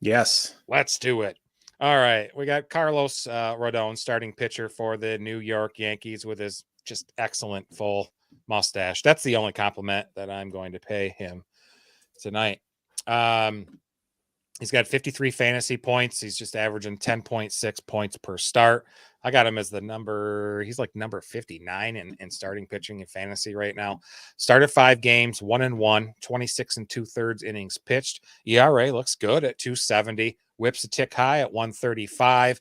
Yes. Let's do it. All right. We got Carlos Rodon, starting pitcher for the New York Yankees, with his just excellent full mustache. That's the only compliment that I'm going to pay him tonight. He's got 53 fantasy points. He's just averaging 10.6 points per start. I got him as he's like number 59 in starting pitching in fantasy right now. Started 5 games, 1-1, 26 2/3 innings pitched. ERA looks good at 2.70. Whips a tick high at 1.35,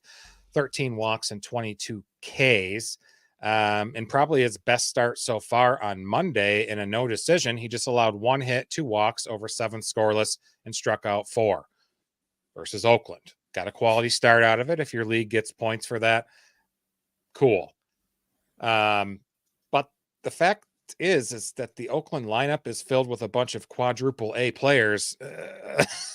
13 walks and 22 Ks. And probably his best start so far on Monday in a no decision. He just allowed 1 hit, 2 walks over 7 scoreless, and struck out 4 versus Oakland. Got a quality start out of it. If your league gets points for that, cool. But the fact is that the Oakland lineup is filled with a bunch of quadruple A players.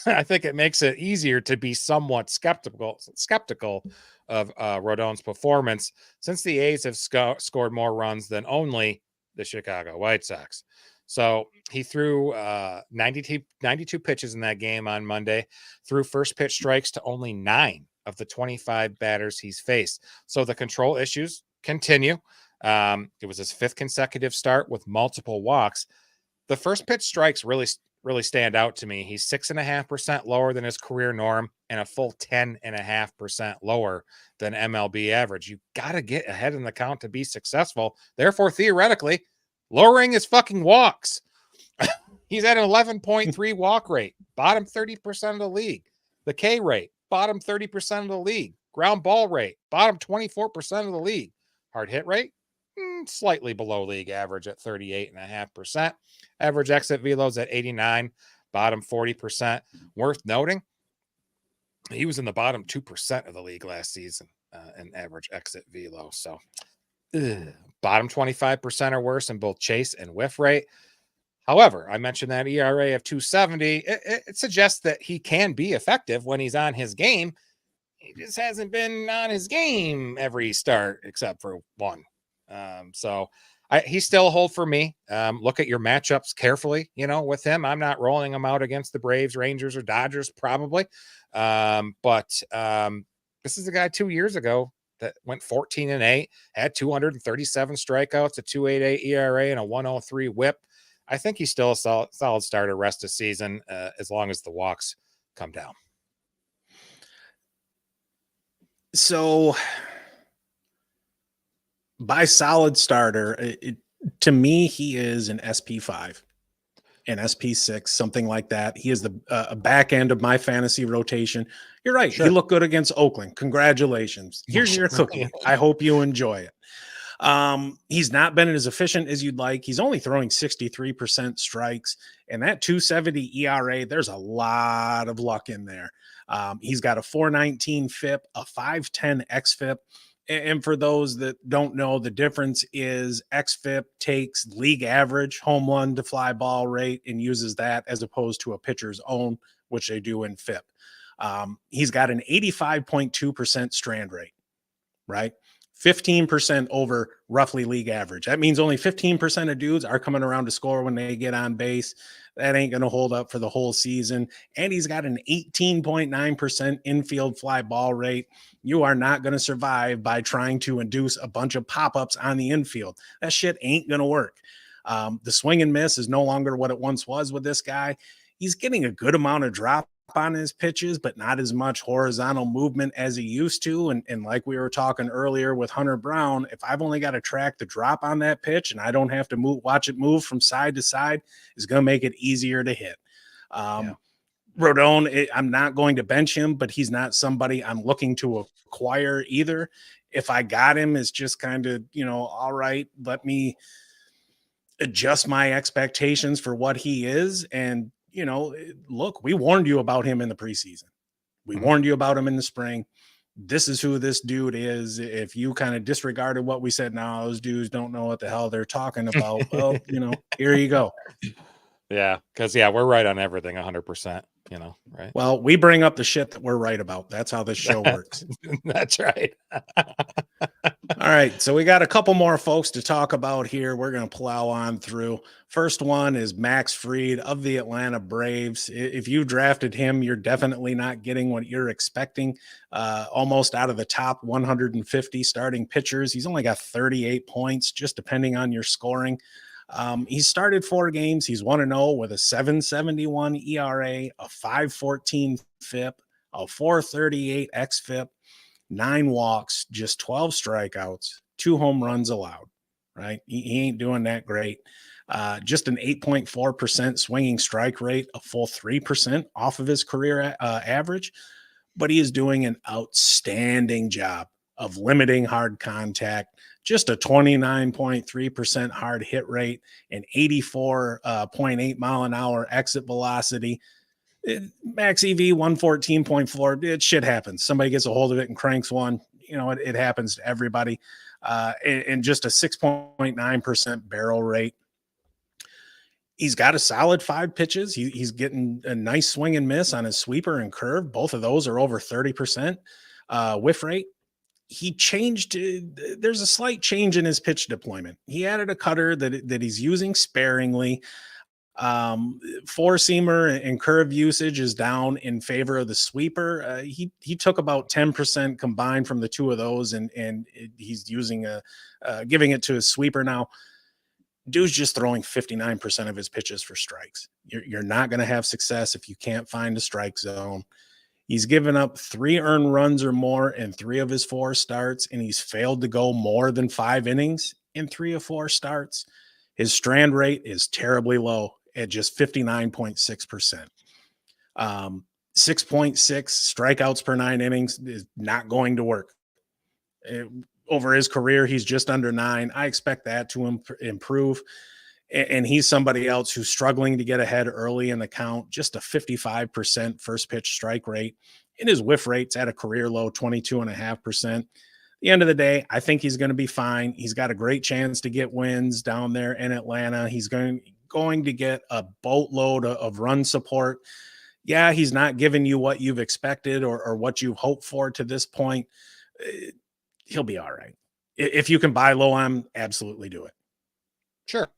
I think it makes it easier to be somewhat skeptical of Rodon's performance, since the A's have scored more runs than only the Chicago White Sox. So he threw 92 pitches in that game on Monday, threw first pitch strikes to only 9 of the 25 batters he's faced. So the control issues continue. It was his 5th consecutive start with multiple walks. The first pitch strikes really stand out to me. He's 6.5% lower than his career norm, and a full 10.5% lower than MLB average. You got to get ahead in the count to be successful. Therefore, theoretically, lowering his fucking walks. He's at an 11.3 walk rate, bottom 30% of the league. The K rate, bottom 30% of the league. Ground ball rate, bottom 24% of the league. Hard hit rate, slightly below league average at 38.5%. Average exit velos at 89, bottom 40%. Worth noting, he was in the bottom 2% of the league last season in average exit velo. So bottom 25% or worse in both chase and whiff rate. However, I mentioned that ERA of 2.70. It suggests that he can be effective when he's on his game. He just hasn't been on his game every start except for one. So he's still a hold for me. Look at your matchups carefully, with him. I'm not rolling him out against the Braves, Rangers, or Dodgers, probably. But this is a guy 2 years ago that went 14-8, had 237 strikeouts, a 2.88 ERA, and a 1.03 whip. I think he's still a solid starter rest of season, as long as the walks come down. So by solid starter, to me, he is an SP5, an SP6, something like that. He is the back end of my fantasy rotation. You're right. Sure. He looked good against Oakland. Congratulations. Here's your cookie. I hope you enjoy it. He's not been as efficient as you'd like. He's only throwing 63% strikes, and that 2.70 ERA, there's a lot of luck in there. He's got a 4.19 FIP, a 5.10 xFIP. And for those that don't know, the difference is xFIP takes league average home run to fly ball rate and uses that as opposed to a pitcher's own, which they do in FIP. He's got an 85.2% strand rate, right? 15% over roughly league average. That means only 15% of dudes are coming around to score when they get on base. That ain't going to hold up for the whole season. And he's got an 18.9% infield fly ball rate. You are not going to survive by trying to induce a bunch of pop-ups on the infield. That shit ain't going to work. The swing and miss is no longer what it once was with this guy. He's getting a good amount of drop on his pitches, but not as much horizontal movement as he used to. And like we were talking earlier with Hunter Brown, if I've only got to track the drop on that pitch and I don't have to watch it move from side to side, is going to make it easier to hit. Rodon, I'm not going to bench him, but he's not somebody I'm looking to acquire either. If I got him, it's just kind of, all right, let me adjust my expectations for what he is. And, look, we warned you about him in the preseason. We warned you about him in the spring. This is who this dude is. If you kind of disregarded what we said, now those dudes don't know what the hell they're talking about. Well, here you go. Yeah, because we're right on everything 100%, right? Well, we bring up the shit that we're right about. That's how this show works. That's right. All right, so we got a couple more folks to talk about here. We're going to plow on through. First one is Max Fried of the Atlanta Braves. If you drafted him, you're definitely not getting what you're expecting. Almost out of the top 150 starting pitchers. He's only got 38 points, just depending on your scoring. He started 4 games. He's 1-0 with a 7.71 ERA, a 5.14 FIP, a 4.38 xFIP, 9 walks, just 12 strikeouts, 2 home runs allowed, right? He ain't doing that great. Just an 8.4% swinging strike rate, a full 3% off of his career average, but he is doing an outstanding job of limiting hard contact, just a 29.3% hard hit rate, an 84.8 mile an hour exit velocity. Max EV 114.4. It shit happens. Somebody gets a hold of it and cranks one. It happens to everybody. And just a 6.9% barrel rate. He's got a solid 5 pitches. He's getting a nice swing and miss on his sweeper and curve. Both of those are over 30% whiff rate. He changed. There's a slight change in his pitch deployment. He added a cutter that he's using sparingly. 4-seamer and curve usage is down in favor of the sweeper. He took about 10% combined from the 2 of those, and he's using giving it to his sweeper now. Dude's just throwing 59% of his pitches for strikes. You're not going to have success if you can't find a strike zone. He's given up 3 earned runs or more in 3 of his 4 starts, and he's failed to go more than 5 innings in 3 of 4 starts. His strand rate is terribly low at just 59.6%. 6.6 strikeouts per 9 innings is not going to work. Over his career, he's just under 9. I expect that to improve. And he's somebody else who's struggling to get ahead early in the count, just a 55% first pitch strike rate. And his whiff rate's at a career low 22.5%. At the end of the day, I think he's going to be fine. He's got a great chance to get wins down there in Atlanta. He's going to get a boatload of run support. Yeah, he's not giving you what you've expected or what you've hoped for to this point. He'll be all right. If you can buy low on him, absolutely do it. Sure.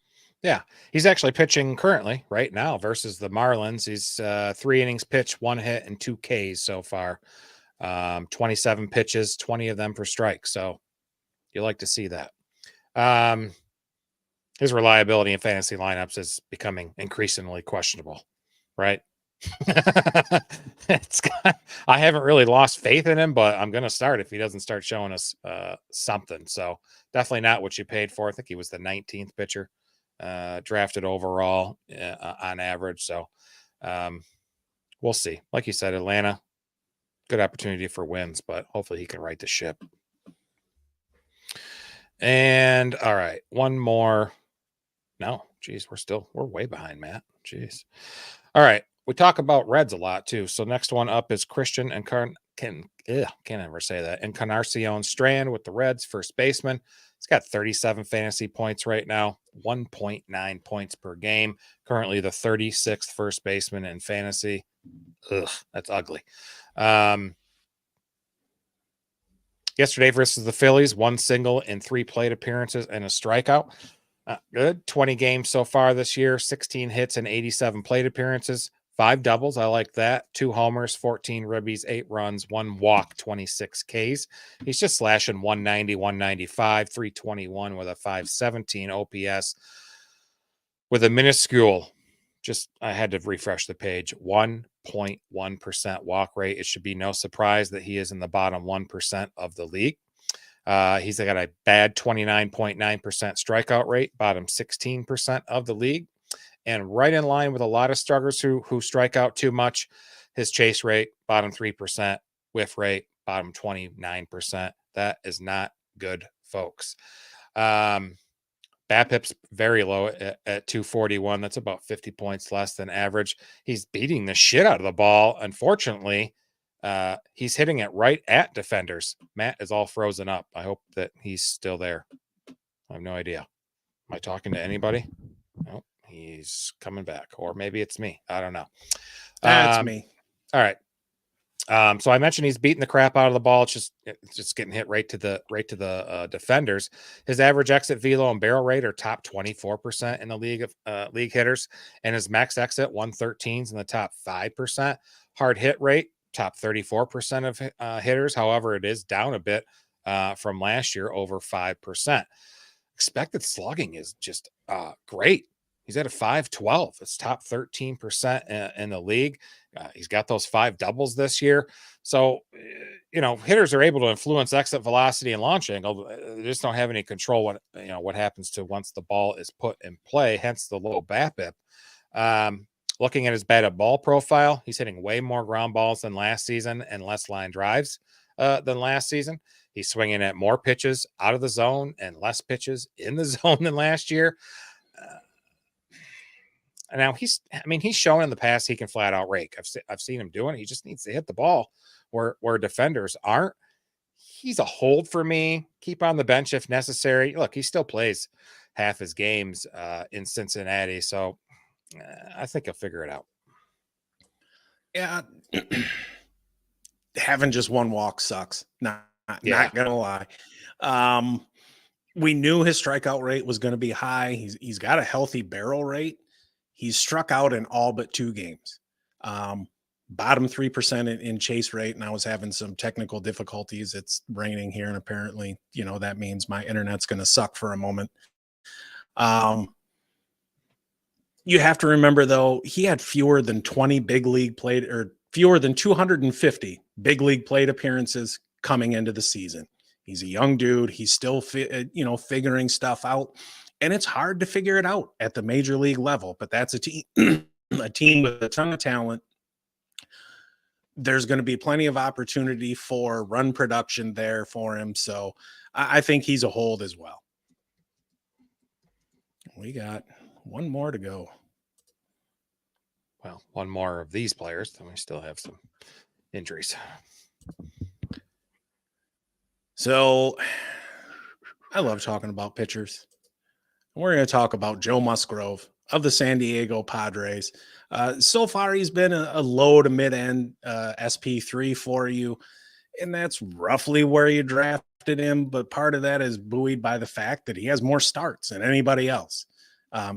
Yeah. He's actually pitching currently right now versus the Marlins. He's 3 innings pitched, 1 hit, and 2 Ks so far. 27 pitches, 20 of them per strike. So you like to see that. His reliability in fantasy lineups is becoming increasingly questionable, right? I haven't really lost faith in him, but I'm going to start if he doesn't start showing us something. So definitely not what you paid for. I think he was the 19th pitcher drafted overall on average. So we'll see. Like you said, Atlanta, good opportunity for wins, but hopefully he can right the ship. And all right, one more. No, geez, we're way behind, Matt. Jeez. All right. We talk about Reds a lot too. So next one up is Christian can't ever say that. Encarnacion-Strand with the Reds, first baseman. He's got 37 fantasy points right now, 1.9 points per game. Currently the 36th first baseman in fantasy. Ugh, that's ugly. Yesterday versus the Phillies, 1 single in 3 plate appearances and a strikeout. Good. 20 games so far this year, 16 hits and 87 plate appearances, 5 doubles. I like that. 2 homers, 14 ribbies, 8 runs, 1 walk, 26 Ks. He's just slashing 190, 195, 321 with a 517 OPS with a minuscule I had to refresh the page. 1.1% walk rate. It should be no surprise that he is in the bottom 1% of the league. He's got a bad 29.9% strikeout rate, bottom 16% of the league, and right in line with a lot of strugglers who strike out too much. His chase rate, bottom 3%, whiff rate, bottom 29%. That is not good, folks. BABIP's very low at 241. That's about 50 points less than average. He's beating the shit out of the ball. Unfortunately, he's hitting it right at defenders. Matt is all frozen up. I hope that he's still there. I have no idea. Am I talking to anybody? No, he's coming back. Or maybe it's me. I don't know. That's me. All right. So I mentioned he's beating the crap out of the ball. It's just getting hit right to the defenders. His average exit velo and barrel rate are top 24% in the league of league hitters, and his max exit 113s in the top 5%. Hard hit rate top 34% of hitters. However, it is down a bit from last year, over 5%. Expected slugging is just great. He's at a 512. It's top 13% in the league. He's got those 5 doubles this year. So, hitters are able to influence exit velocity and launch angle. They just don't have any control what happens to once the ball is put in play, hence the low BABIP. Looking at his batted ball profile, he's hitting way more ground balls than last season and less line drives than last season. He's swinging at more pitches out of the zone and less pitches in the zone than last year. Now he's shown in the past he can flat out rake. I've seen him doing it. He just needs to hit the ball where defenders aren't. He's a hold for me. Keep on the bench if necessary. Look, he still plays half his games in Cincinnati, so I think he'll figure it out. Yeah, having just one walk sucks. Not gonna lie. We knew his strikeout rate was going to be high. He's got a healthy barrel rate. He's struck out in all but 2 games. Bottom 3% in chase rate, and I was having some technical difficulties. It's raining here, and apparently, that means my internet's going to suck for a moment. You have to remember, though, he had fewer than 20 big league plate, or fewer than 250 big league plate appearances coming into the season. He's a young dude. He's still, figuring stuff out. And it's hard to figure it out at the major league level, but that's a team with a ton of talent. There's going to be plenty of opportunity for run production there for him. So I think he's a hold as well. We got one more to go. Well, one more of these players, then we still have some injuries. So I love talking about pitchers. We're going to talk about Joe Musgrove of the San Diego Padres. So far, he's been a low to mid-end SP3 for you, and that's roughly where you drafted him. But part of that is buoyed by the fact that he has more starts than anybody else.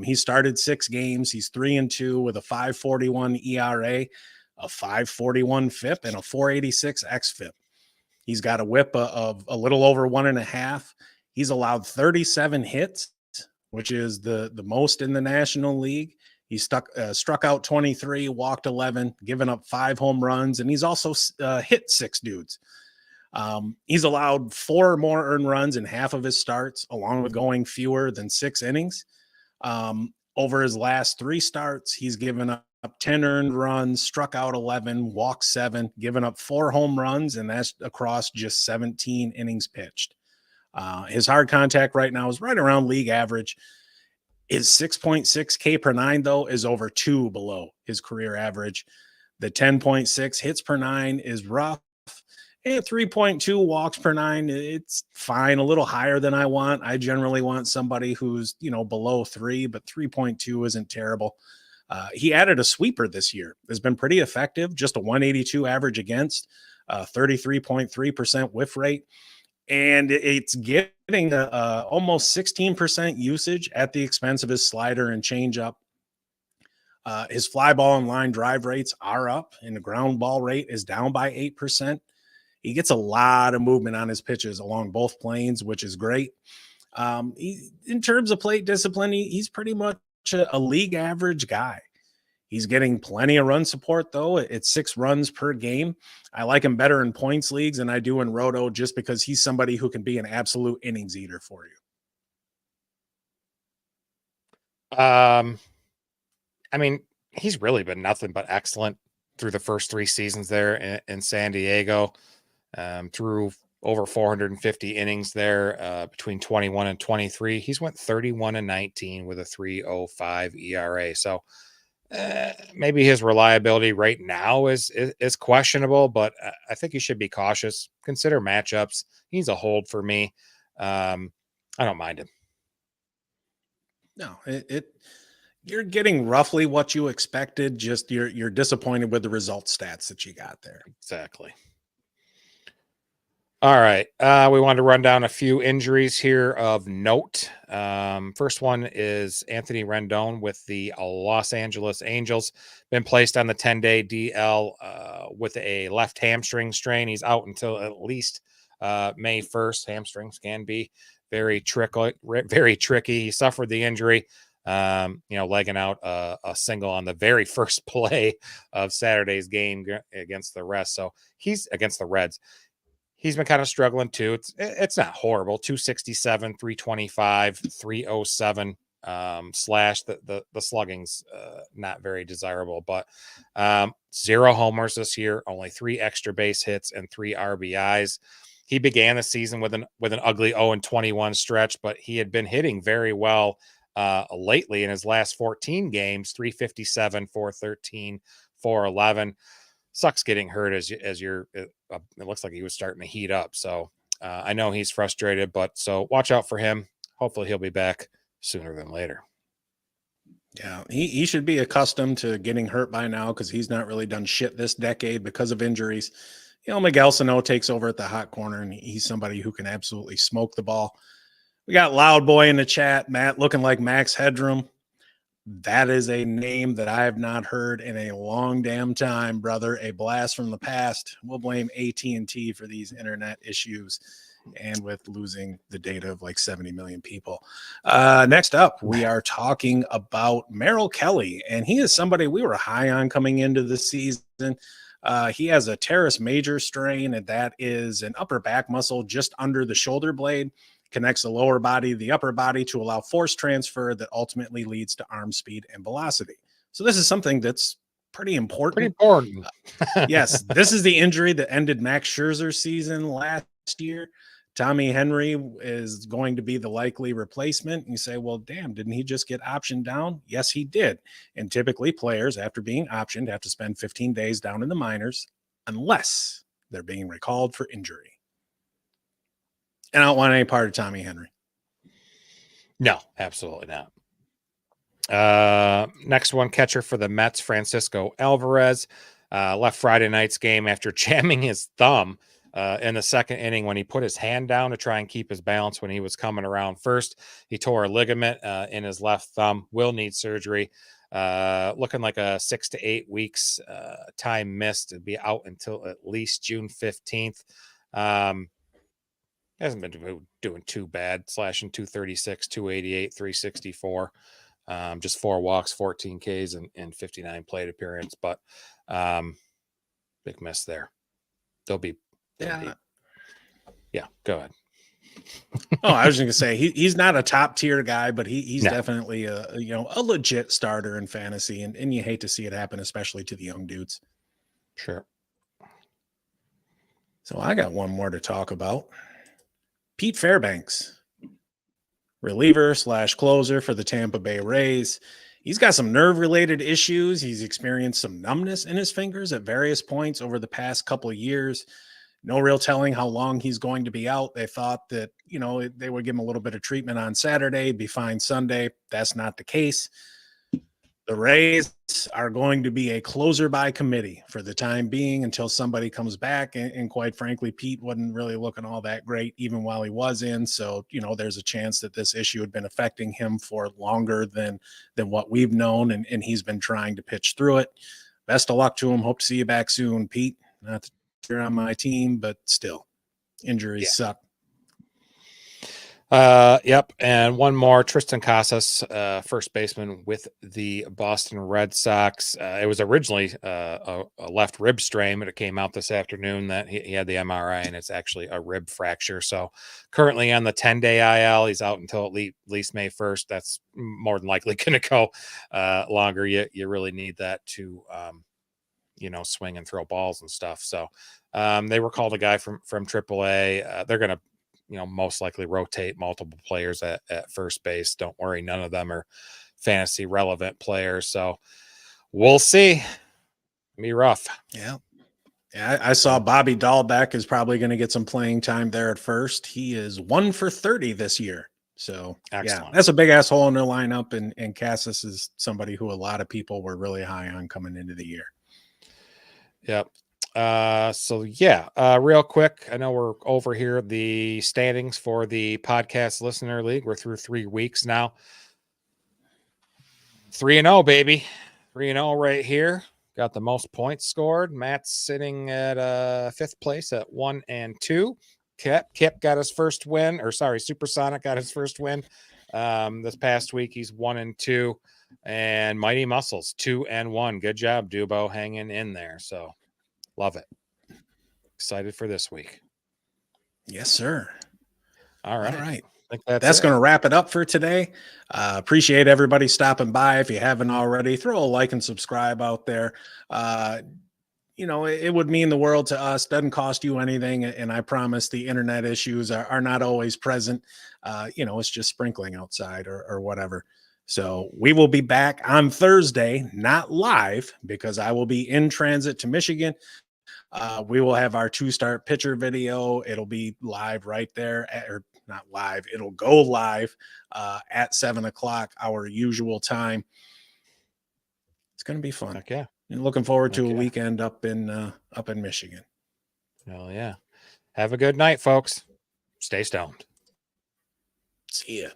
He started 6 games. He's 3-2 with a 5.41 ERA, a 5.41 FIP, and a 4.86 xFIP. He's got a whip of a little over 1.5. He's allowed 37 hits, which is the most in the National League. He struck out 23, walked 11, given up 5 home runs, and he's also hit 6 dudes. He's allowed 4 more earned runs in half of his starts, along with going fewer than 6 innings. Over his last 3 starts, he's given up 10 earned runs, struck out 11, walked 7, given up 4 home runs, and that's across just 17 innings pitched. His hard contact right now is right around league average. His 6.6 K per 9, though, is over 2 below his career average. The 10.6 hits per 9 is rough. And 3.2 walks per 9, it's fine, a little higher than I want. I generally want somebody who's, below 3, but 3.2 isn't terrible. He added a sweeper this year. Has been pretty effective, just a 182 average against, 33.3% whiff rate. And it's getting almost 16% usage at the expense of his slider and changeup. His fly ball and line drive rates are up, and the ground ball rate is down by 8%. He gets a lot of movement on his pitches along both planes, which is great. In terms of plate discipline, he's pretty much a league average guy. He's getting plenty of run support, though. It's 6 runs per game. I like him better in points leagues than I do in Roto just because he's somebody who can be an absolute innings eater for you. I mean, he's really been nothing but excellent through the first 3 seasons there in San Diego, through over 450 innings there between 21 and 23. He's went 31 and 19 with a 3.05 ERA. So maybe his reliability right now is questionable, but I think you should be cautious. Consider matchups. He's a hold for me. I don't mind him. No, you're getting roughly what you expected. Just you're disappointed with the result stats that you got there. Exactly. All right. We wanted to run down a few injuries here of note. First one is Anthony Rendon with the Los Angeles Angels. Been placed on the 10-day DL with a left hamstring strain. He's out until at least May 1st. Hamstrings can be very tricky. He suffered the injury, legging out a single on the very first play of Saturday's game against the Reds. So he's against the Reds. He's been kind of struggling too. It's not horrible. 267, 325, 307 slash. The slugging's not very desirable, but 0 homers this year, only 3 extra base hits and 3 RBIs. He began the season with an ugly 0-21 stretch, but he had been hitting very well lately in his last 14 games, 357, 413, 411. Sucks getting hurt as you're. It looks like he was starting to heat up. So I know he's frustrated, but so watch out for him. Hopefully he'll be back sooner than later. Yeah, he should be accustomed to getting hurt by now because he's not really done shit this decade because of injuries. Miguel Sano takes over at the hot corner, and he's somebody who can absolutely smoke the ball. We got Loud Boy in the chat, Matt, looking like Max Headroom. That is a name that I have not heard in a long damn time, brother. A blast from the past. We'll blame AT&T for these internet issues and with losing the data of like 70 million people. Next up, we are talking about Merrill Kelly, and he is somebody we were high on coming into the season. He has a teres major strain, and that is an upper back muscle just under the shoulder blade. Connects the lower body, the upper body to allow force transfer that ultimately leads to arm speed and velocity. So this is something that's pretty important. Yes, this is the injury that ended Max Scherzer's season last year. Tommy Henry is going to be the likely replacement. And you say, well, damn, didn't he just get optioned down? Yes, he did. And typically players, after being optioned, have to spend 15 days down in the minors unless they're being recalled for injury. And I don't want any part of Tommy Henry. No, absolutely not. Next one, catcher for the Mets, Francisco Alvarez, left Friday night's game after jamming his thumb in the second inning when he put his hand down to try and keep his balance when he was coming around first. He tore a ligament in his left thumb, will need surgery. Looking like a 6 to 8 weeks time missed to be out until at least June 15th. Hasn't been doing too bad, slashing 236, 288, 364. Just 4 walks, 14 Ks, and 59 plate appearance. But big miss there. They'll be. Yeah, go ahead. I was going to say he's not a top tier guy, but he's definitely a legit starter in fantasy, and you hate to see it happen, especially to the young dudes. Sure. So I got one more to talk about. Pete Fairbanks, reliever / closer for the Tampa Bay Rays. He's got some nerve-related issues. He's experienced some numbness in his fingers at various points over the past couple of years. No real telling how long he's going to be out. They thought that, they would give him a little bit of treatment on Saturday, be fine Sunday. That's not the case. The Rays are going to be a closer by committee for the time being until somebody comes back. And quite frankly, Pete wasn't really looking all that great even while he was in. So, there's a chance that this issue had been affecting him for longer than what we've known. And he's been trying to pitch through it. Best of luck to him. Hope to see you back soon, Pete. Not that you're on my team, but still, injuries suck. Yep. And one more, Tristan Casas, first baseman with the Boston Red Sox. It was originally a left rib strain, but it came out this afternoon that he had the MRI and it's actually a rib fracture. So currently on the 10-day IL, he's out until at least May 1st. That's more than likely going to go longer. You really need that to, swing and throw balls and stuff. So they were called a guy from AAA. They're going to, most likely rotate multiple players at first base. Don't worry. None of them are fantasy relevant players. So we'll see. Be rough. Yeah. Yeah. I saw Bobby Dahlbeck is probably going to get some playing time there at first. He is 1 for 30 this year. So excellent. Yeah, that's a big asshole in their lineup. And Cassis is somebody who a lot of people were really high on coming into the year. Yep. Real quick, I know we're over here, the standings for the podcast listener league. We're through 3 weeks now. 3-0, baby. 3-0 right here. Got the most points scored. Matt's sitting at 5th place at 1-2. Kip got his first win, Supersonic got his first win. This past week he's 1-2. And Mighty Muscles 2-1. Good job, Dubo, hanging in there. So love it. Excited for this week. Yes, sir. All right. I think that's going to wrap it up for today. Appreciate everybody stopping by. If you haven't already, throw a like and subscribe out there. It would mean the world to us. Doesn't cost you anything. And I promise the internet issues are not always present. It's just sprinkling outside or whatever. So we will be back on Thursday, not live because I will be in transit to Michigan. We will have our 2-start pitcher video. It'll be live right there, or not live. It'll go live at 7:00, our usual time. It's going to be fun. Okay. And looking forward to a weekend up in Michigan. Hell yeah. Have a good night, folks. Stay stoned. See ya.